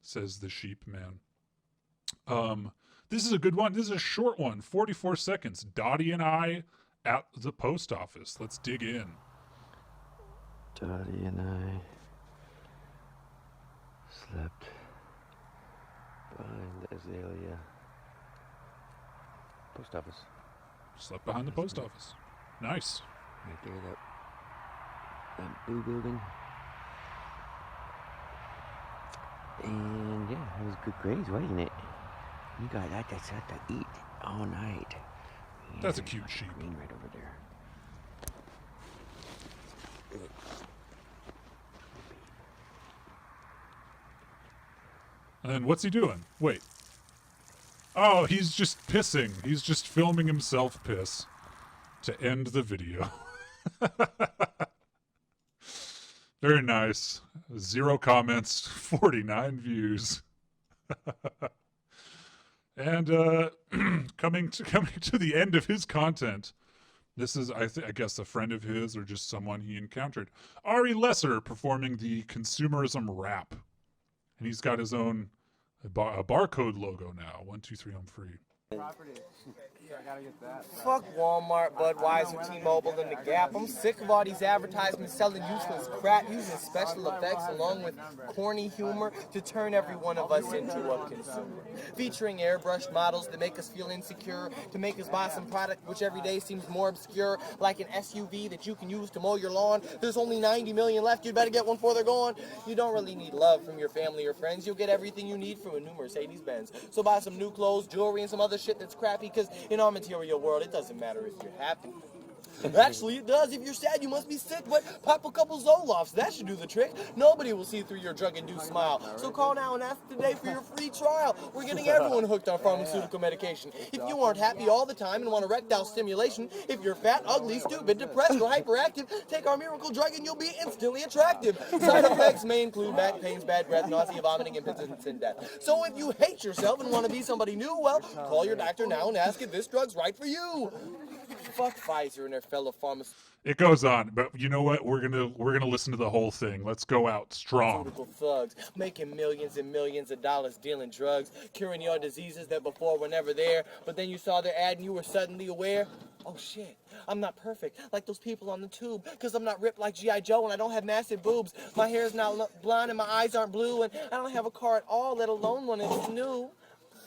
says the sheep man. This is a good one. This is a short one, 44 seconds. Dottie and I at the post office. Let's dig in. Dottie and I slept behind the azalea post office. Slept behind the post office. Nice. Right there, that blue building. And yeah, it was good grades, wasn't it? You got that to set to eat all night. That's a cute sheep. Right over there. And then what's he doing? Wait. Oh, he's just pissing. He's just filming himself piss to end the video. Very nice. 0 comments, 49 views. And coming to the end of his content, this is I guess a friend of his or just someone he encountered. Ari Lesser performing the consumerism rap, and he's got his own a barcode logo now. 1, 2, 3, I'm free. Fuck Walmart, Budweiser, T-Mobile, and the Gap. I'm sick of all these advertisements selling useless crap, using special effects along with corny humor to turn every one of us into a consumer. Featuring airbrushed models that make us feel insecure, to make us buy some product which every day seems more obscure, like an SUV that you can use to mow your lawn. There's only 90 million left, you'd better get one before they're gone. You don't really need love from your family or friends. You'll get everything you need from a new Mercedes-Benz. So buy some new clothes, jewelry, and some other shit that's crappy, because in our material world, it doesn't matter if you're happy. Actually, it does. If you're sad, you must be sick, but pop a couple Zolofts. That should do the trick. Nobody will see through your drug-induced smile. So call now and ask today for your free trial. We're getting everyone hooked on pharmaceutical medication. If you aren't happy all the time and want erectile stimulation, if you're fat, ugly, stupid, depressed, or hyperactive, take our miracle drug and you'll be instantly attractive. Side effects may include back pains, bad breath, nausea, vomiting, impotence, and death. So if you hate yourself and want to be somebody new, well, call your doctor now and ask if this drug's right for you. Fuck Pfizer and their fellow pharmaceutical. It goes on, but you know what? We're gonna listen to the whole thing. Let's go out strong. Thugs making millions and millions of dollars dealing drugs, curing your diseases that before were never there. But then you saw their ad and you were suddenly aware. Oh shit, I'm not perfect like those people on the tube, because I'm not ripped like G.I. Joe and I don't have massive boobs. My hair's not blonde and my eyes aren't blue, and I don't have a car at all, let alone one that's new.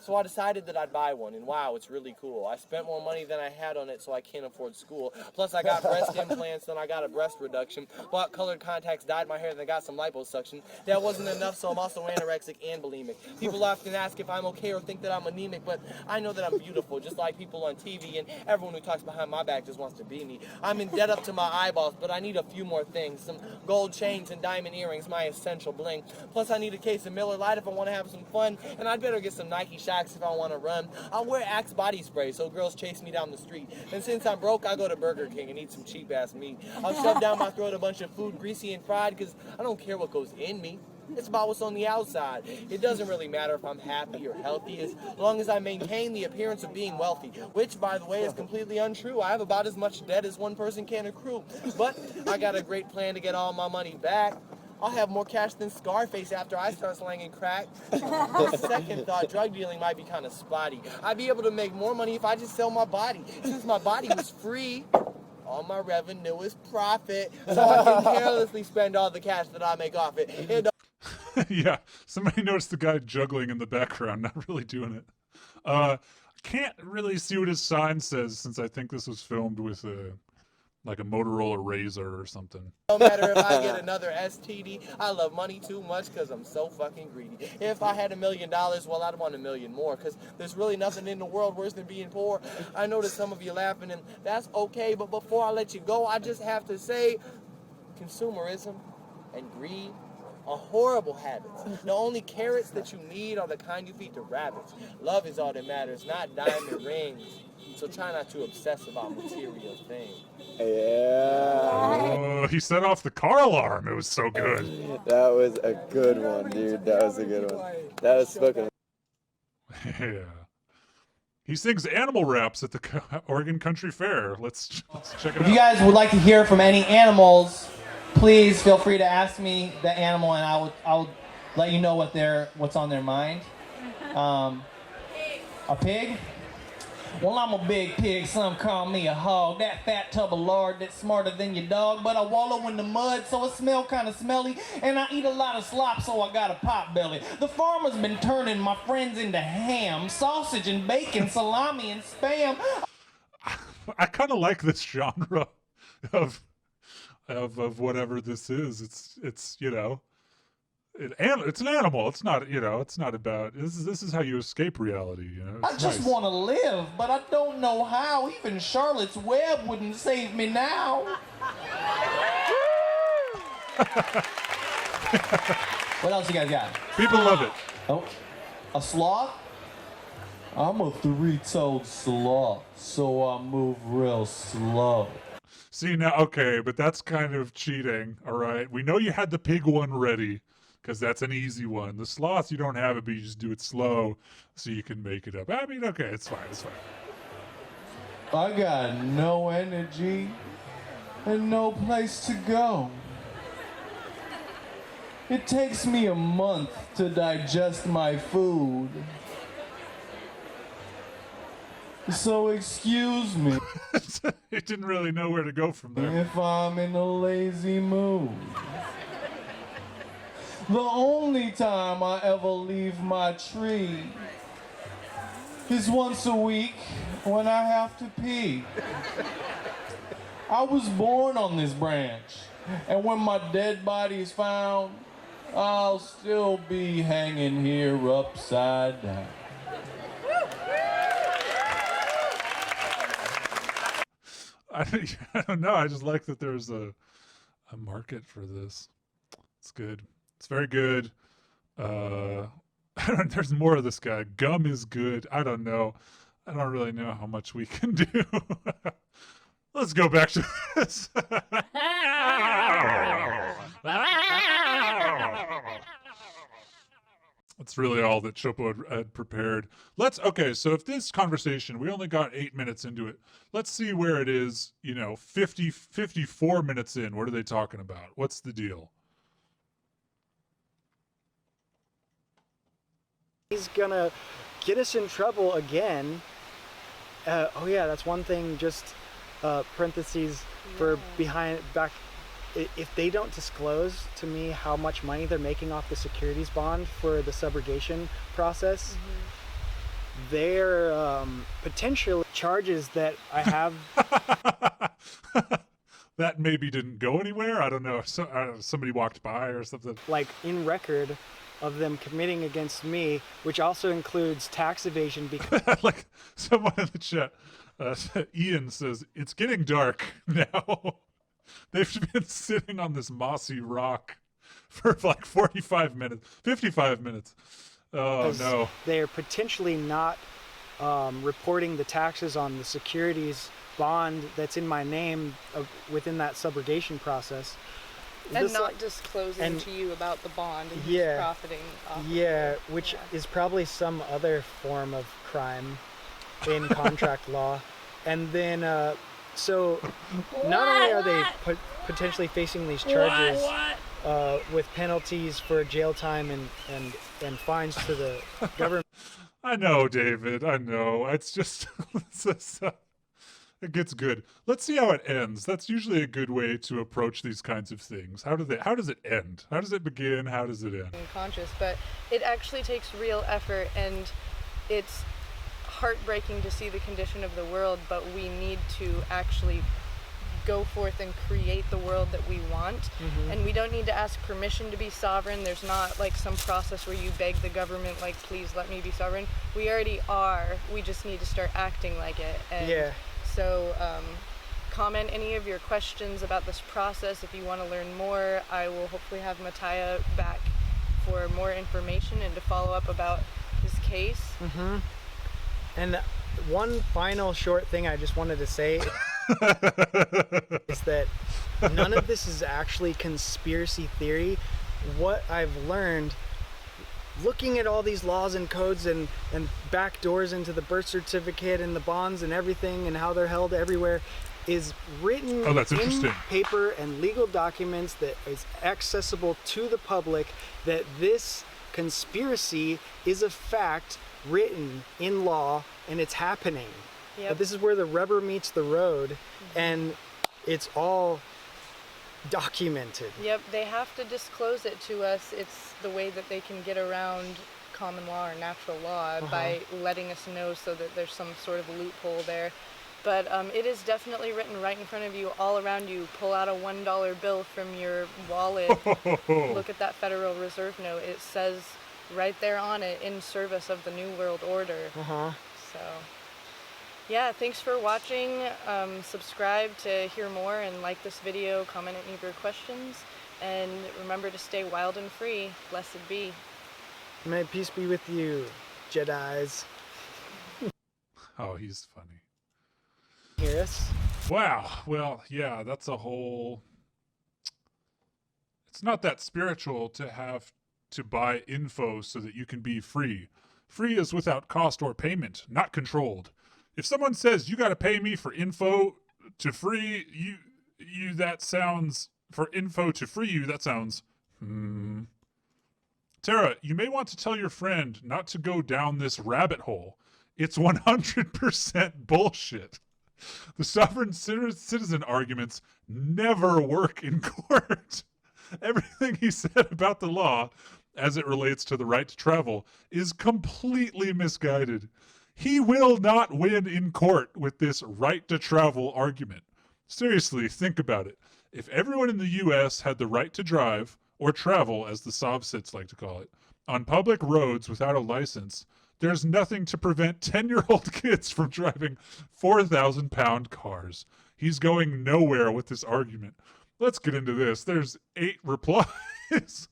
So I decided that I'd buy one, and wow, it's really cool. I spent more money than I had on it, so I can't afford school. Plus, I got breast implants, then I got a breast reduction. Bought colored contacts, dyed my hair, then I got some liposuction. That wasn't enough, so I'm also anorexic and bulimic. People often ask if I'm okay or think that I'm anemic, but I know that I'm beautiful, just like people on TV, and everyone who talks behind my back just wants to be me. I'm in debt up to my eyeballs, but I need a few more things. Some gold chains and diamond earrings, my essential bling. Plus, I need a case of Miller Lite if I want to have some fun, and I'd better get some Nike shots if I want to run. I'll wear Axe body spray so girls chase me down the street. And since I'm broke, I go to Burger King and eat some cheap ass meat. I'll shove down my throat a bunch of food, greasy and fried, because I don't care what goes in me. It's about what's on the outside. It doesn't really matter if I'm happy or healthy, as long as I maintain the appearance of being wealthy, which, by the way, is completely untrue. I have about as much debt as one person can accrue. But I got a great plan to get all my money back. I'll have more cash than Scarface after I start slanging crack. The second thought, drug dealing might be kind of spotty. I'd be able to make more money if I just sell my body. Since my body was free, All my revenue is profit, so I can carelessly spend all the cash that I make off it. It Yeah, somebody noticed the guy juggling in the background, not really doing it. Can't really see what his sign says since I think this was filmed with a Motorola Razr or something. no matter if I get another STD, I love money too much because I'm so fucking greedy. If I had $1 million, well, I'd want $1 million more because there's really nothing in the world worse than being poor. I know that some of you laughing, and that's okay, but before I let you go, I just have to say consumerism and greed are horrible habits. The only carrots that you need are the kind you feed to rabbits. Love is all that matters, not diamond rings. So try not to obsess about material things. Oh, he set off the car alarm. It was so good. That was a good one, dude. That was a good one. That was fucking. Yeah. He sings animal raps at the Oregon Country Fair. Let's check it out. If you guys would like to hear from any animals, please feel free to ask me the animal, and I'll let you know what's on their mind. A pig? Well, I'm a big pig, some call me a hog. That fat tub of lard that's smarter than your dog. But I wallow in the mud, so it smell kind of smelly. And I eat a lot of slop, so I got a pot belly. The farmer's been turning my friends into ham, sausage and bacon, salami and Spam. I kind of like this genre of whatever this is. It's you know, it's an animal. It's not, you know, it's not about this is how you escape reality, you know. I just want to live, but I don't know how. Even Charlotte's Web wouldn't save me now. What else you guys got? People love it. Oh, a sloth? I'm a three-toed sloth, so I move real slow. See, now, okay, but that's kind of cheating, all right? We know you had the pig one ready, because that's an easy one. The sloth, you don't have it, but you just do it slow, so you can make it up. I mean, okay, it's fine, it's fine. I got no energy and no place to go. It takes me a month to digest my food. So excuse me. It didn't really know where to go from there. If I'm in a lazy mood. The only time I ever leave my tree is once a week when I have to pee. I was born on this branch, and when my dead body is found, I'll still be hanging here upside down. I don't know. I just like that there's a market for this. It's good. It's very good. There's more of this guy. Gum is good. I don't know. I don't really know how much we can do. Let's go back to this. That's really all that Chopo had prepared. Okay, so if this conversation, we only got 8 minutes into it, let's see where it is, 54 minutes in. What are they talking about? What's the deal? He's gonna get us in trouble again. Oh yeah, that's one thing, just parentheses for back. If they don't disclose to me how much money they're making off the securities bond for the subrogation process, they're potential charges that I have. That maybe didn't go anywhere. I don't know. Somebody walked by or something. Like in record of them committing against me, which also includes tax evasion. Because like someone in the chat, Ian says, it's getting dark now. They've been sitting on this mossy rock for like 45 minutes, 55 minutes. Oh, no. They're potentially not reporting the taxes on the securities bond that's in my name within that subrogation process. And not disclosing to you about the bond and who's profiting off of it. Which is probably some other form of crime in contract law. And then... So, not only are they potentially facing these charges with penalties for jail time and fines to the government. I know, David. I know. It's just It gets good. Let's see how it ends. That's usually a good way to approach these kinds of things. How does it end? How does it begin? How does it end? Conscious, but it actually takes real effort, and it's heartbreaking to see the condition of the world, but we need to actually go forth and create the world that we want. Mm-hmm. And we don't need to ask permission to be sovereign. There's not like some process where you beg the government, like, please let me be sovereign. We already are. We just need to start acting like it. And yeah. So comment any of your questions about this process. If you want to learn more, I will hopefully have Mattia back for more information and to follow up about his case. Mm-hmm. And one final short thing I just wanted to say is that none of this is actually conspiracy theory. What I've learned looking at all these laws and codes and back doors into the birth certificate and the bonds and everything and how they're held everywhere is written in paper and legal documents that is accessible to the public, that this conspiracy is a fact written in law and it's happening. Yep. But this is where the rubber meets the road, and it's all documented. Yep, they have to disclose it to us. It's the way that they can get around common law or natural law by letting us know, so that there's some sort of loophole there. But it is definitely written right in front of you, all around you. Pull out a $1 bill from your wallet. Look at that Federal Reserve note. It says right there on it, in service of the New World Order. So, yeah, thanks for watching. Subscribe to hear more, and like this video, comment any of your questions, and remember to stay wild and free. Blessed be. May peace be with you, Jedis. Oh, he's funny. Hear us? Wow. Well, yeah, that's a whole... It's not that spiritual to have to buy info so that you can be free. Free is without cost or payment, not controlled. If someone says you got to pay me for info to free you, that sounds for info to free you. That sounds. Tara, you may want to tell your friend not to go down this rabbit hole. It's 100% bullshit. The sovereign citizen arguments never work in court. Everything he said about the law, as it relates to the right to travel, is completely misguided. He will not win in court with this right to travel argument. Seriously, think about it. If everyone in the U.S. had the right to drive, or travel, as the Sovsits like to call it, on public roads without a license, there's nothing to prevent 10-year-old kids from driving 4,000-pound cars. He's going nowhere with this argument. Let's get into this. There's 8 replies.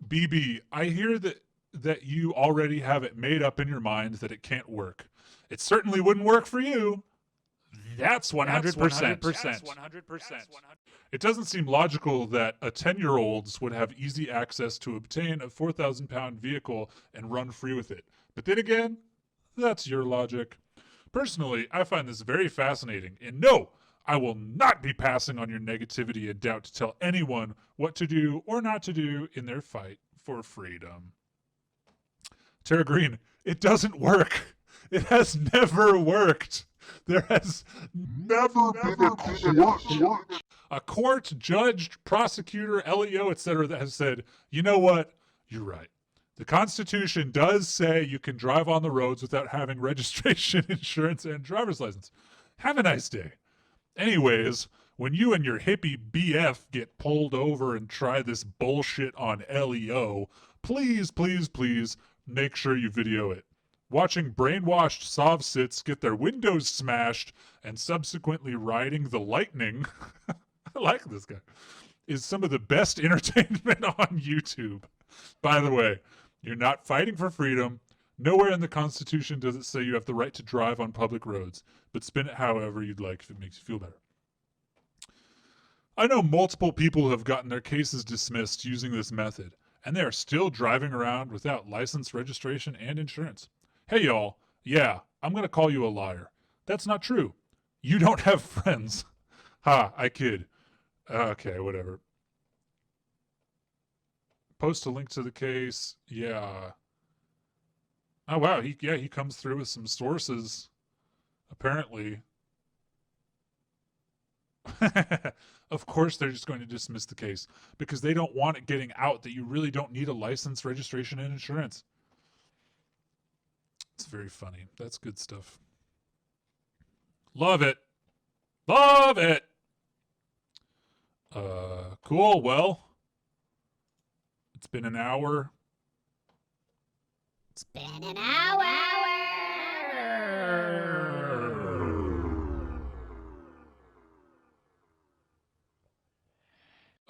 BB, I hear that you already have it made up in your mind that it can't work. It certainly wouldn't work for you. That's 100%. It doesn't seem logical that a 10-year-olds would have easy access to obtain a 4,000-pound vehicle and run free with it. But then again, that's your logic. Personally, I find this very fascinating, and no, I will not be passing on your negativity and doubt to tell anyone what to do or not to do in their fight for freedom. Tara Green, it doesn't work. It has never worked. There has never been a court, judge, prosecutor, LEO, etc. that has said, you know what, you're right. The Constitution does say you can drive on the roads without having registration, insurance, and driver's license. Have a nice day. Anyways, when you and your hippie BF get pulled over and try this bullshit on LEO, please, please, please make sure you video it. Watching brainwashed Sovsits get their windows smashed and subsequently riding the lightning, I like this guy, is some of the best entertainment on YouTube. By the way, you're not fighting for freedom. Nowhere in the Constitution does it say you have the right to drive on public roads, but spin it however you'd like if it makes you feel better. I know multiple people who have gotten their cases dismissed using this method, and they are still driving around without license, registration, and insurance. Hey y'all, yeah, I'm gonna call you a liar. That's not true. You don't have friends. Ha, I kid. Okay, whatever. Post a link to the case. Yeah. Oh wow, he comes through with some sources. Apparently. Of course they're just going to dismiss the case because they don't want it getting out that you really don't need a license, registration, and insurance. It's very funny. That's good stuff. Love it. Love it. Cool. Well, it's been an hour. It's been an hour.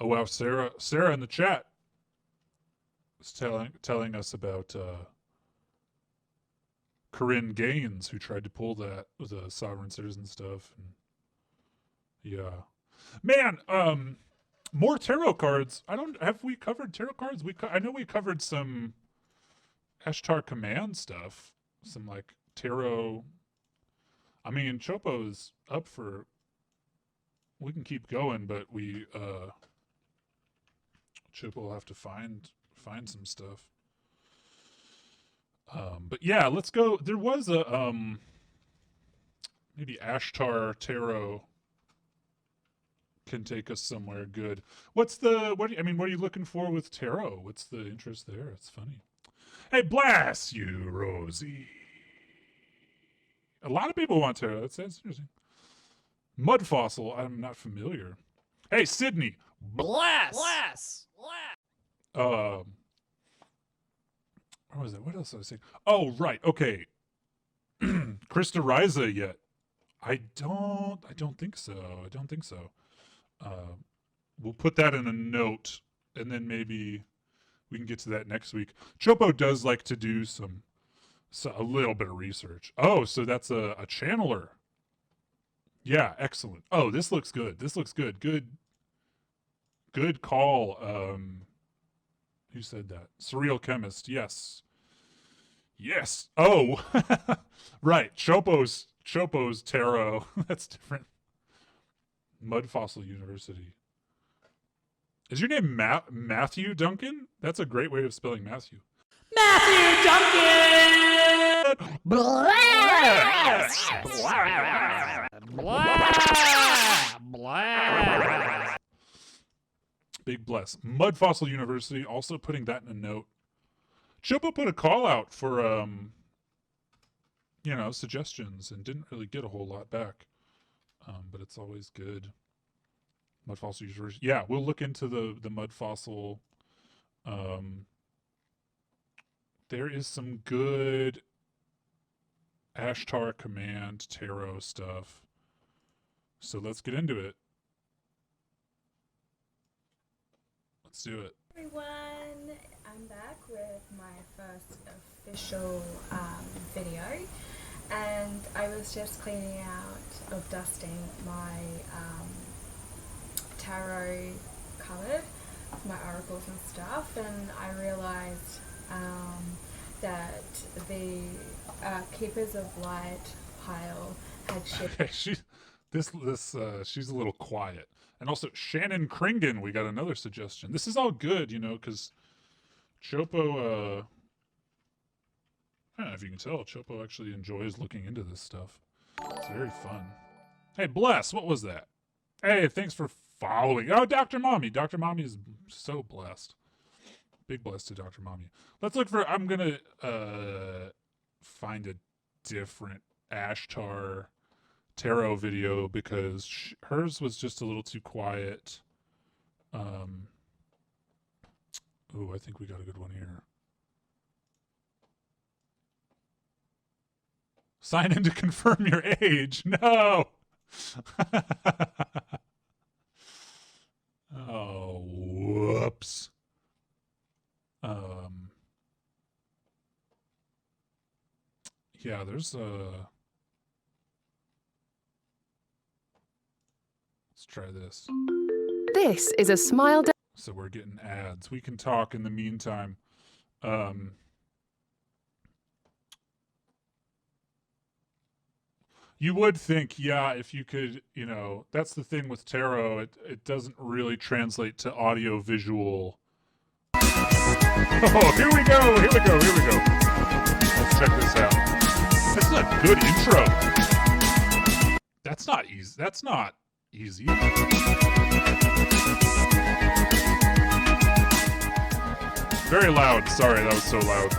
Oh wow, Sarah in the chat is telling us about Corinne Gaines, who tried to pull that with the sovereign citizen stuff. And yeah, man. More tarot cards. Have we covered tarot cards? I know we covered some Ashtar Command stuff. Some like tarot. I mean, Chopo's up for. We can keep going, but Chopo will have to find some stuff. But yeah, let's go. There was a maybe Ashtar Tarot can take us somewhere good. What are you looking for with tarot? What's the interest there? It's funny. Hey, bless you, Rosie. A lot of people want tarot. That's interesting. Mud fossil. I'm not familiar. Hey, Sydney. Bless. What was it? What else was I saying? Oh, right. Okay. Krista Riza yet? I don't think so. We'll put that in a note, and then maybe we can get to that next week. Chopo does like to do a little bit of research. Oh, so that's a channeler. Yeah, excellent. Oh, this looks good. Good call. Who said that? Surreal Chemist. Yes. Oh, right. Chopo's tarot. That's different. Mud Fossil University. Is your name Matthew Duncan? That's a great way of spelling Matthew. Matthew Duncan! Bless. Big bless. Mud Fossil University, also putting that in a note. Chopo put a call out for, suggestions and didn't really get a whole lot back. But it's always good. Mud Fossil University. Yeah, we'll look into the Mud Fossil. There is some good Ashtar Command Tarot stuff. So let's get into it. Let's do it. Everyone, I'm back with my first official video, and I was just cleaning out of dusting my tarot cupboard, my oracles and stuff, and I realized that the Keepers of Light pile had shipped. Okay, she's a little quiet. And also, Shannon Kringen, we got another suggestion. This is all good, because Chopo, I don't know if you can tell, Chopo actually enjoys looking into this stuff. It's very fun. Hey, Bless, what was that? Hey, thanks for following. Oh, Dr. Mommy. Dr. Mommy is so blessed. Big bless to Dr. Mommy. Let's look for, I'm going to find a different Ashtar tarot video because hers was just a little too quiet. Oh, I think we got a good one here. Sign in to confirm your age. No. Oh, whoops. Yeah, there's a. Let's try this. This is a Smile. So we're getting ads. We can talk in the meantime. You would think, yeah, if you could, that's the thing with tarot. It doesn't really translate to audio visual. Oh, here we go. Let's check this out. This is a good intro. not easy. That's not easy. Very loud. Sorry, that was so loud.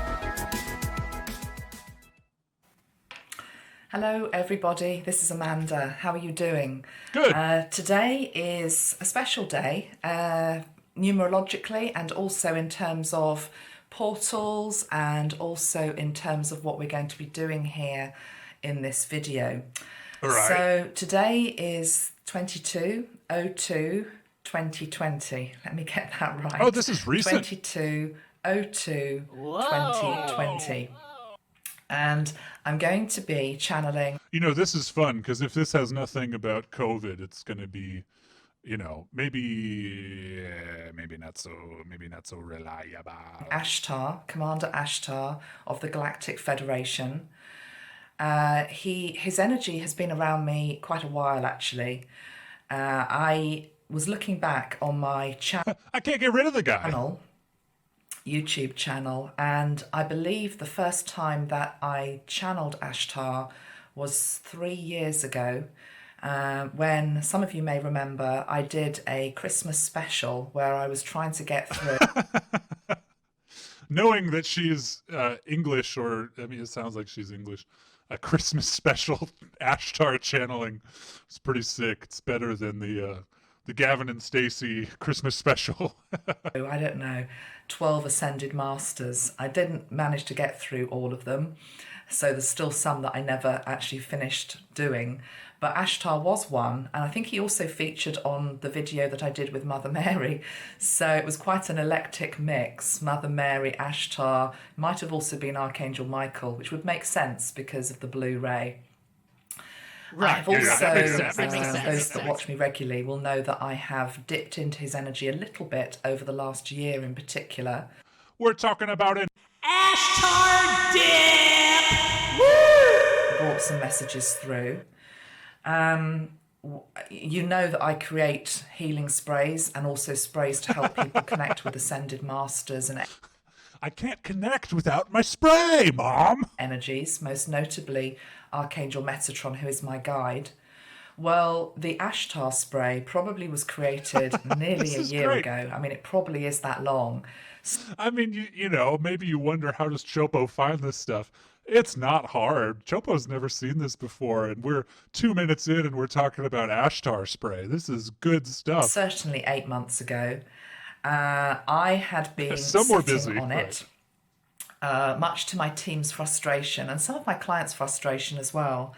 Hello, everybody. This is Amanda. How are you doing? Good. Today is a special day, numerologically, and also in terms of portals, and also in terms of what we're going to be doing here in this video. All right. So today is 22/02/2020. Let me get that right. Oh, this is recent. 22/02/2020. And I'm going to be channeling. You know, this is fun because if this has nothing about COVID, it's going to be, you know, maybe not so reliable. Ashtar, Commander Ashtar of the Galactic Federation. His energy has been around me quite a while, actually. I was looking back on my channel. I can't get rid of the guy. YouTube channel, and I believe the first time that I channeled Ashtar was 3 years ago, when some of you may remember I did a Christmas special where I was trying to get through. Knowing that she's English, or I mean, it sounds like she's English. A Christmas special Ashtar channeling. It's pretty sick. It's better than the Gavin and Stacey Christmas special. I don't know, 12 Ascended Masters. I didn't manage to get through all of them, so there's still some that I never actually finished doing. But Ashtar was one, and I think he also featured on the video that I did with Mother Mary. So it was quite an eclectic mix. Mother Mary, Ashtar, might have also been Archangel Michael, which would make sense because of the Blu-ray. Right. I've also, that makes sense. those that watch me regularly will know that I have dipped into his energy a little bit over the last year in particular. We're talking about an Ashtar dip! Woo! Brought some messages through. You know that I create healing sprays and also sprays to help people connect with Ascended Masters and I can't connect without my spray, Mom! Energies, most notably Archangel Metatron, who is my guide. Well, the Ashtar spray probably was created nearly a year ago. I mean, it probably is that long. I mean, you know, maybe you wonder, how does Chopo find this stuff? It's not hard. Chopo's never seen this before, and we're 2 minutes in and we're talking about Ashtar spray. This is good stuff. Certainly 8 months ago. I had been sitting on it, much to my team's frustration and some of my clients' frustration as well,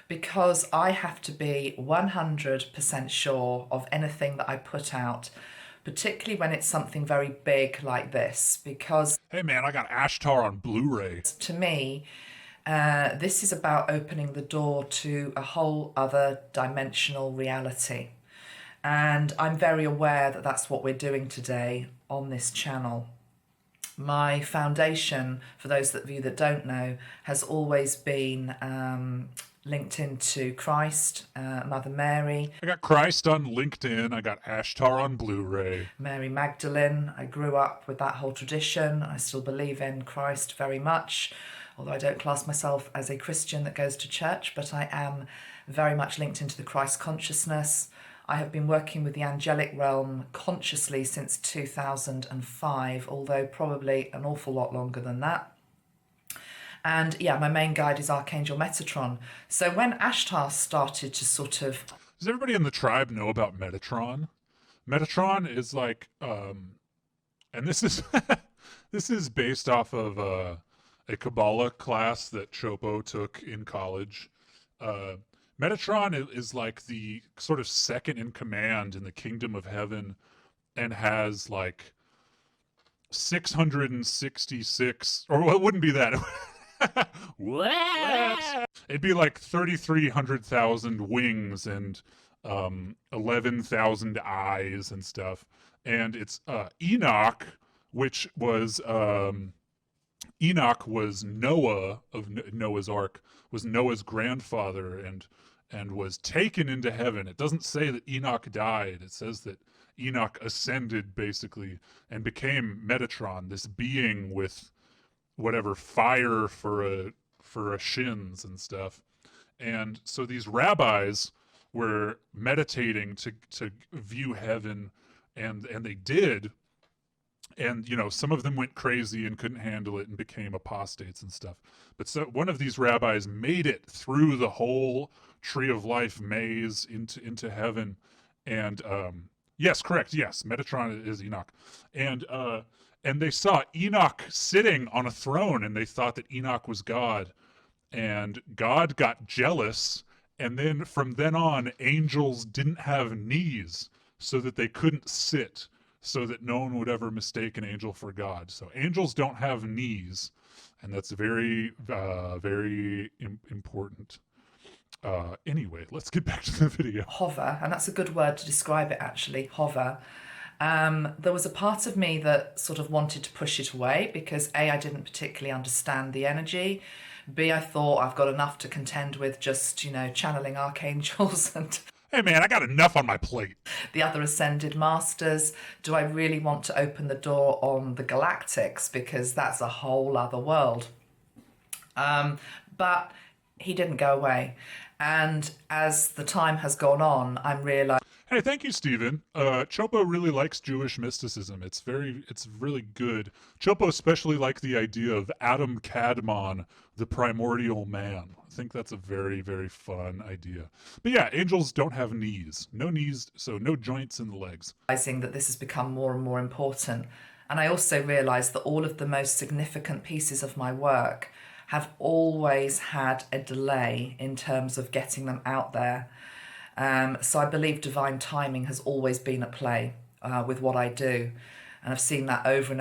because I have to be 100% sure of anything that I put out, particularly when it's something very big like this, because... Hey man, I got Ashtar on Blu-ray. To me, this is about opening the door to a whole other dimensional reality. And I'm very aware that that's what we're doing today on this channel. My foundation, for those of you that don't know, has always been linked into Christ, Mother Mary. I got Christ on LinkedIn. I got Ashtar on Blu-ray. Mary Magdalene. I grew up with that whole tradition. I still believe in Christ very much, although I don't class myself as a Christian that goes to church, but I am very much linked into the Christ consciousness. I have been working with the angelic realm consciously since 2005, although probably an awful lot longer than that. And yeah, my main guide is Archangel Metatron. So when Ashtar started to sort of... Does everybody in the tribe know about Metatron? Metatron is like, and this is this is based off of a Kabbalah class that Chopo took in college. Metatron is like the sort of second in command in the kingdom of heaven, and has like 666, or well, it wouldn't be that. What? It'd be like 3,300,000 wings and 11,000 eyes and stuff. And it's Enoch, which was Enoch was Noah of Noah's Ark, was Noah's grandfather, and was taken into heaven. It doesn't say that Enoch died. It says that Enoch ascended, basically, and became Metatron, this being with whatever fire for a shins and stuff. And so these rabbis were meditating to view heaven, and they did. And some of them went crazy and couldn't handle it and became apostates and stuff. But so one of these rabbis made it through the whole tree of life maze into heaven. And yes, correct, yes, Metatron is Enoch. And they saw Enoch sitting on a throne, and they thought that Enoch was God, and God got jealous. And then from then on, angels didn't have knees so that they couldn't sit, so that no one would ever mistake an angel for God. So angels don't have knees, and that's very, very important. Anyway, let's get back to the video. Hover, and that's a good word to describe it actually, hover. There was a part of me that sort of wanted to push it away because A, I didn't particularly understand the energy. B, I thought I've got enough to contend with just, channeling archangels and hey man, I got enough on my plate. The other ascended masters. Do I really want to open the door on the galactics? Because that's a whole other world. But he didn't go away. And as the time has gone on, I'm realizing... Hey, thank you, Stephen. Chopo really likes Jewish mysticism. It's really good. Chopo especially liked the idea of Adam Kadmon, the primordial man. I think that's a very, very fun idea. But yeah, angels don't have knees. No knees, so no joints in the legs. Realizing that this has become more and more important. And I also realized that all of the most significant pieces of my work have always had a delay in terms of getting them out there. So I believe divine timing has always been at play with what I do. And I've seen that over and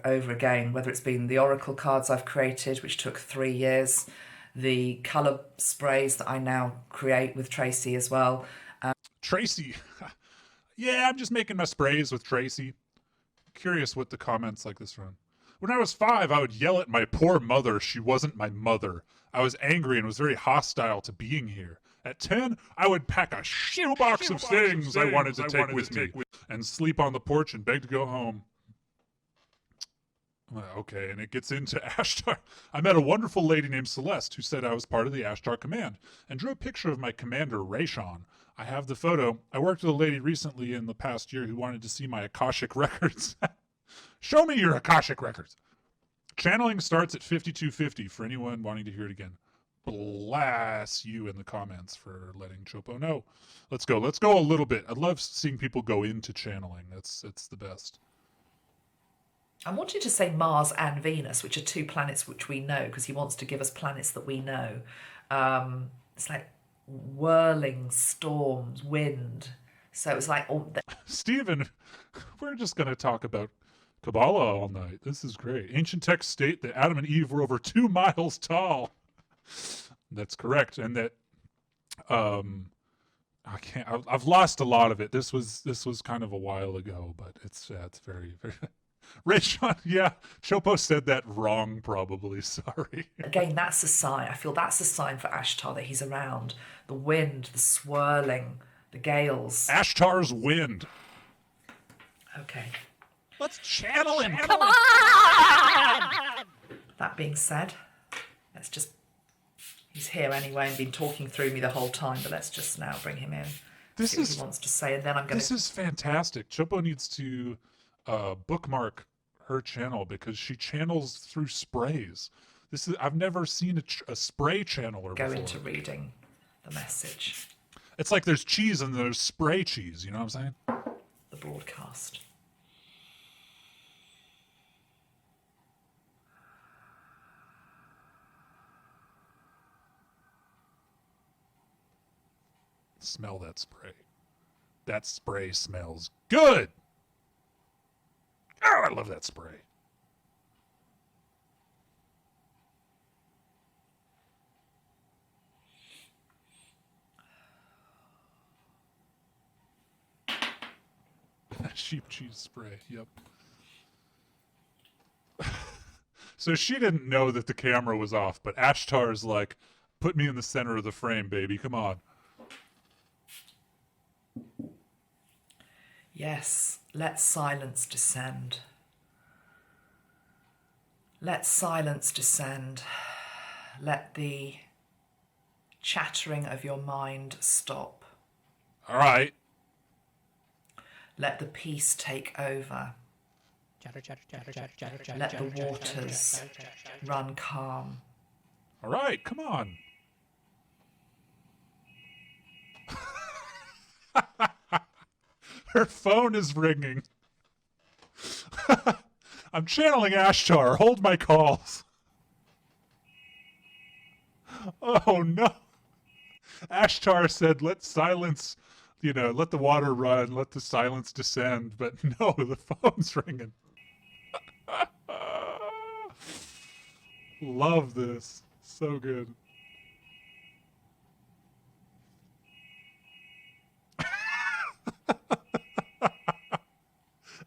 over again, whether it's been the oracle cards I've created, which took 3 years, the colour sprays that I now create with Tracy as well. Tracy. Yeah, I'm just making my sprays with Tracy. Curious what the comments like this run. When I was 5, I would yell at my poor mother. She wasn't my mother. I was angry and was very hostile to being here. At 10, I would pack a shoebox of things I wanted to take with me and sleep on the porch and beg to go home. Okay, and it gets into Ashtar. I met a wonderful lady named Celeste who said I was part of the Ashtar Command and drew a picture of my commander, Rayshon. I have the photo. I worked with a lady recently in the past year who wanted to see my Akashic records. Show me your Akashic records. Channeling starts at 5250 for anyone wanting to hear it again. Bless you in the comments for letting Chopo know. Let's go a little bit. I love seeing people go into channeling. It's the best. I wanted to say Mars and Venus, which are 2 planets which we know, because he wants to give us planets that we know. It's like whirling storms, wind. So it's like... Stephen, we're just going to talk about Kabbalah all night. This is great. Ancient texts state that Adam and Eve were over 2 miles tall. That's correct, and that I've lost a lot of it. This was kind of a while ago, but it's very, very... Rayshon, yeah, Chopo said that wrong, probably. Sorry. Again, that's a sign. I feel that's a sign for Ashtar that he's around. The wind, the swirling, the gales. Ashtar's wind. Okay. Let's channel him. Come on! That being said, let's just... He's here anyway and been talking through me the whole time, but let's just now bring him in. This see what he wants to say, and then I'm going to... This is fantastic. Chopo needs to bookmark her channel because she channels through sprays. I've never seen a spray channeler before. Go into reading the message. It's like there's cheese and there's spray cheese, you know what I'm saying? The broadcast. Smell that spray. That spray smells good. Oh, I love that spray. Sheep cheese spray, yep. So she didn't know that the camera was off, but Ashtar's like, put me in the center of the frame, baby, come on. Yes, let silence descend. Let silence descend. Let the chattering of your mind stop. All right. Let the peace take over. Let the waters run calm. All right, come on. Her phone is ringing. I'm channeling Ashtar. Hold my calls. Oh, no. Ashtar said, let silence, let the water run, let the silence descend. But no, the phone's ringing. Love this. So good.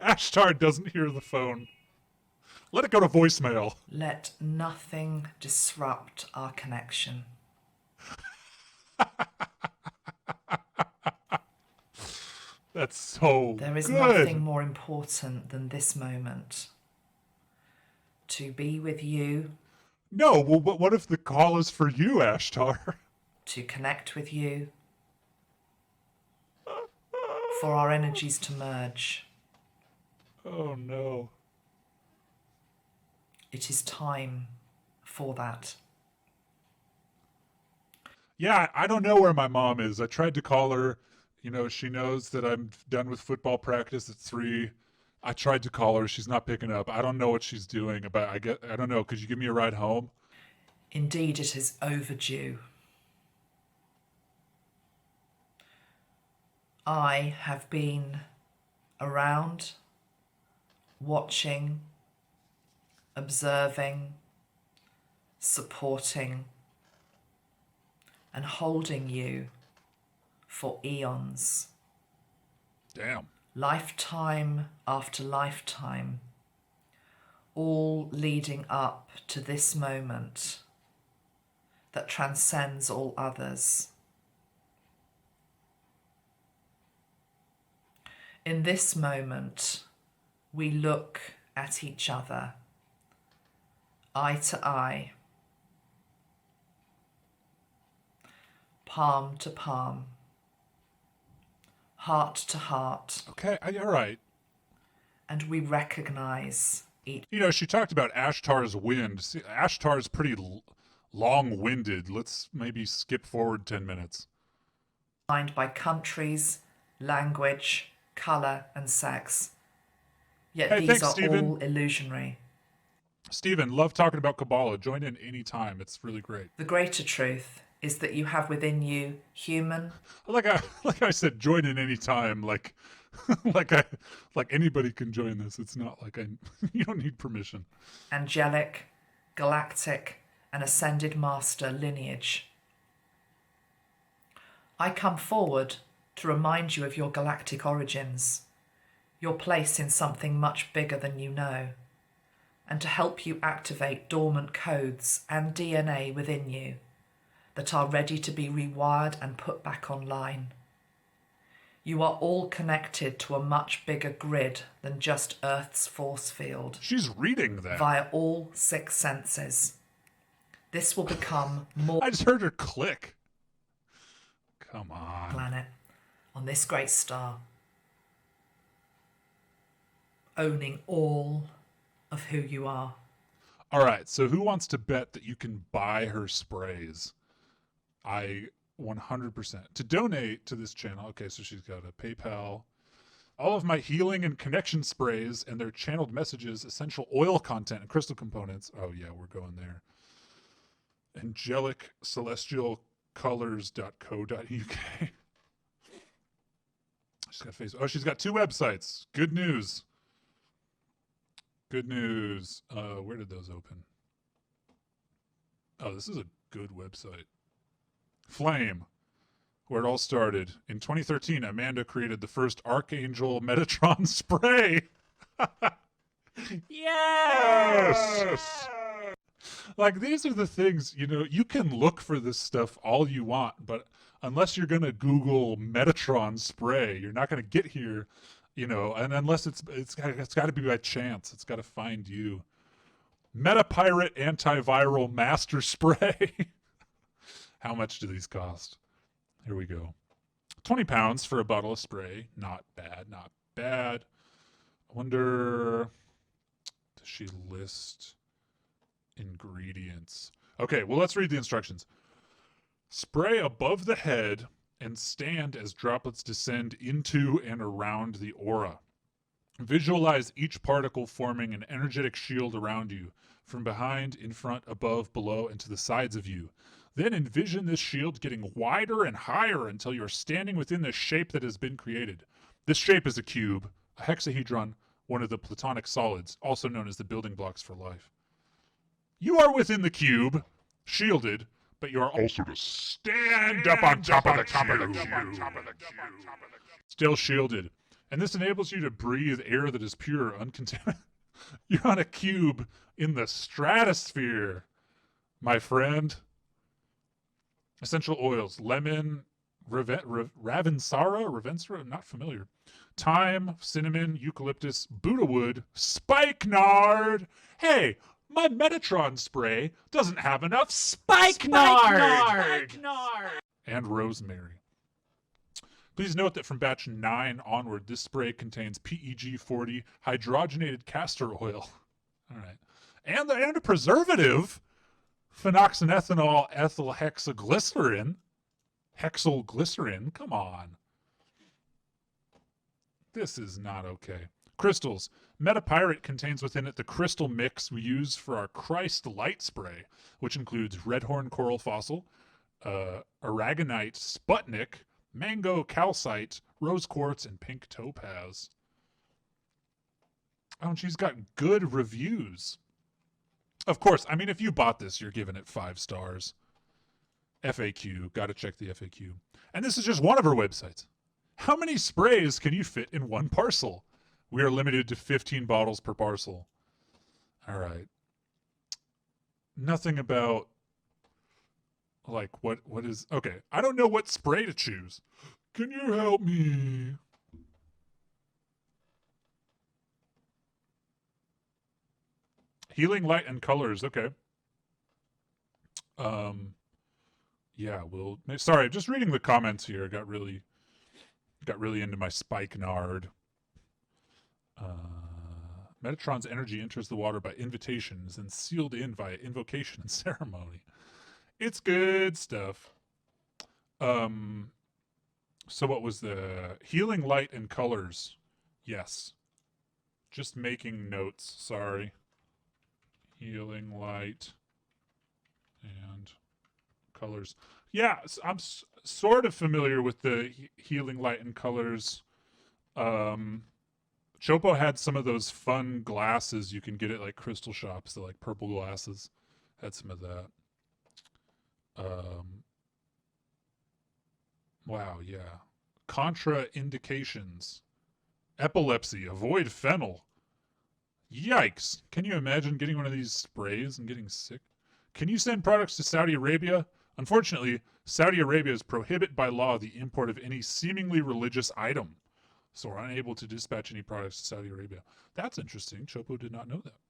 Ashtar doesn't hear the phone. Let it go to voicemail. Let nothing disrupt our connection. That's so There is good. nothing more important than this moment. To be with you. No, well, what if the call is for you, Ashtar? To connect with you. For our energies to merge. Oh, no. It is time for that. Yeah, I don't know where my mom is. I tried to call her. She knows that I'm done with football practice at 3. I tried to call her. She's not picking up. I don't know what she's doing. But I don't know. Could you give me a ride home? Indeed, it is overdue. I have been around, watching, observing, supporting, and holding you for eons. Damn. Lifetime after lifetime, all leading up to this moment that transcends all others. In this moment, we look at each other, eye to eye, palm to palm, heart to heart. Okay, all right. And we recognize each. She talked about Ashtar's wind. See, Ashtar's pretty long-winded. Let's maybe skip forward 10 minutes. Defined by countries, language, colour and sex. Yet hey, these thanks, are Stephen. all illusionary. Stephen, love talking about Kabbalah. Join in anytime. It's really great. The greater truth is that you have within you human. Like I said, join in anytime. Like anybody can join this. It's not like you don't need permission. Angelic, galactic, and ascended master lineage. I come forward to remind you of your galactic origins, your place in something much bigger than you know, and to help you activate dormant codes and DNA within you that are ready to be rewired and put back online. You are all connected to a much bigger grid than just Earth's force field. She's reading that. Via all 6 senses. This will become more... I just heard her click. Come on. Planet on this great star. Owning all of who you are. All right, so who wants to bet that you can buy her sprays? I 100%. To donate to this channel, okay, so she's got a PayPal. All of my healing and connection sprays and their channeled messages, essential oil content, and crystal components. Oh, yeah, we're going there. AngelicCelestialColors.co.uk. She's got Facebook. Oh, she's got 2 websites. Good news. Good news. Where did those open? Oh, this is a good website. Flame, where it all started. In 2013, Amanda created the first Archangel Metatron spray. Yes! Like, these are the things, you can look for this stuff all you want, but unless you're going to Google Metatron spray, you're not going to get here, and unless it's got to be by chance. It's got to find you. Metapirate antiviral master spray. How much do these cost? Here we go. 20 pounds for a bottle of spray. Not bad, not bad. I wonder, does she list ingredients? Okay, well, let's read the instructions. Spray above the head and stand as droplets descend into and around the aura. Visualize each particle forming an energetic shield around you, from behind, in front, above, below, and to the sides of you. Then envision this shield getting wider and higher until you're standing within the shape that has been created. This shape is a cube, a hexahedron, one of the platonic solids, also known as the building blocks for life. You are within the cube, shielded, but you are also to stand up on top of the cube. Still shielded. And this enables you to breathe air that is pure, uncontaminated. You're on a cube in the stratosphere, my friend. Essential oils: lemon, ravensara, I'm not familiar. Thyme, cinnamon, eucalyptus, Buddha wood, spikenard. Hey, my Metatron spray doesn't have enough spikenard. And rosemary. Please note that from batch 9 onward, this spray contains PEG-40 hydrogenated castor oil. All right. And a preservative, phenoxynethanol ethyl hexylglycerin. Hexylglycerin, come on. This is not okay. Crystals. Metapyrite contains within it the crystal mix we use for our Christ light spray, which includes redhorn coral fossil, aragonite Sputnik, mango calcite, rose quartz, and pink topaz. Oh, and she's got good reviews. Of course, I mean, if you bought this, you're giving it 5 stars. FAQ, gotta check the FAQ. And this is just one of her websites. How many sprays can you fit in one parcel? We are limited to 15 bottles per parcel. All right. Nothing about, like, what is... Okay, I don't know what spray to choose. Can you help me? Healing light and colors, okay. Yeah, well, sorry, just reading the comments here got really into my spikenard. Metatron's energy enters the water by invitations and sealed in via invocation and ceremony. It's good stuff. So what was the healing light and colors? Yes. Just making notes, sorry. Healing light and colors. Yeah, I'm sort of familiar with the healing light and colors. Chopo had some of those fun glasses you can get at like crystal shops, the like purple glasses. Had some of that. Wow, yeah. Contraindications. Epilepsy. Avoid fennel. Yikes. Can you imagine getting one of these sprays and getting sick? Can you send products to Saudi Arabia? Unfortunately, Saudi Arabia is prohibited by law the import of any seemingly religious item, so we're unable to dispatch any products to Saudi Arabia. That's interesting. Chopo did not know that.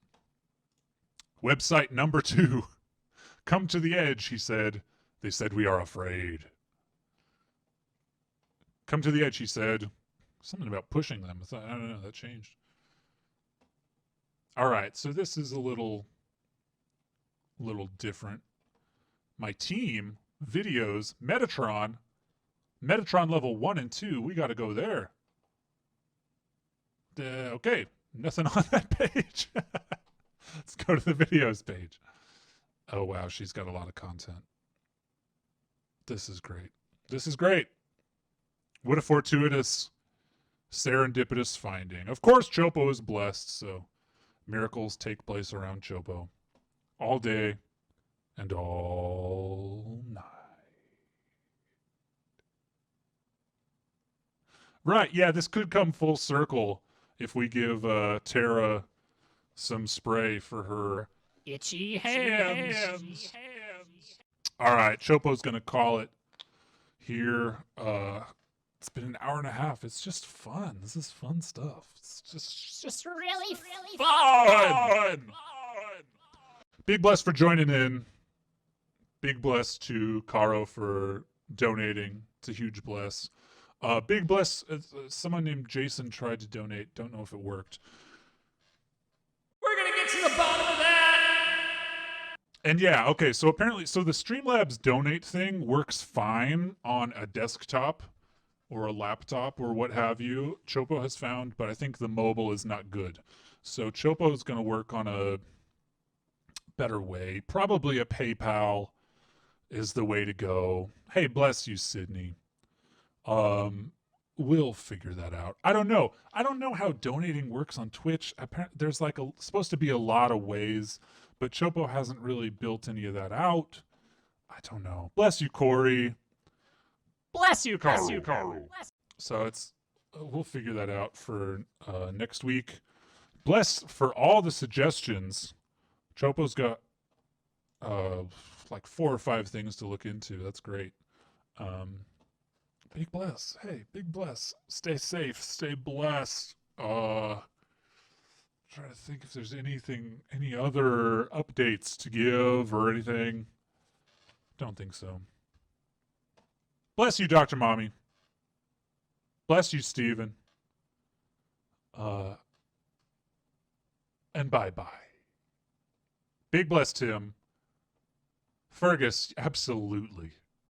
Website number 2. Come to the edge, he said. They said we are afraid. Come to the edge, he said. Something about pushing them. I don't know, that changed. All right, so this is a little different. My team, videos, Metatron level 1 and 2, we got to go there. Okay, nothing on that page. Let's go to the videos page. Oh, wow, she's got a lot of content. This is great. This is great. What a fortuitous, serendipitous finding. Of course, Chopo is blessed, so miracles take place around Chopo all day and all night. Right, yeah, this could come full circle if we give Tara some spray for her itchy hands. All right, Chopo's going to call it here. It's been an hour and a half. It's just fun. This is fun stuff. It's just really fun. Big bless for joining in. Big bless to Caro for donating. It's a huge bless. Big bless. Someone named Jason tried to donate. Don't know if it worked. We're gonna get to the bottom of that. And yeah, okay. So apparently, the Streamlabs donate thing works fine on a desktop or a laptop or what have you. Chopo has found, but I think the mobile is not good. So Chopo is going to work on a better way. Probably a PayPal is the way to go. Hey, bless you, Sydney. We'll figure that out. I don't know. I don't know how donating works on Twitch. There's like supposed to be a lot of ways, but Chopo hasn't really built any of that out. I don't know. Bless you, Corey. Bless you, Corey. So we'll figure that out for next week. Bless for all the suggestions. Chopo's got like 4 or 5 things to look into. That's great. Big bless. Hey, big bless. Stay safe. Stay blessed. Trying to think if there's any other updates to give or anything. Don't think so. Bless you, Dr. Mommy. Bless you, Steven. And bye-bye. Big bless, Tim. Fergus, absolutely.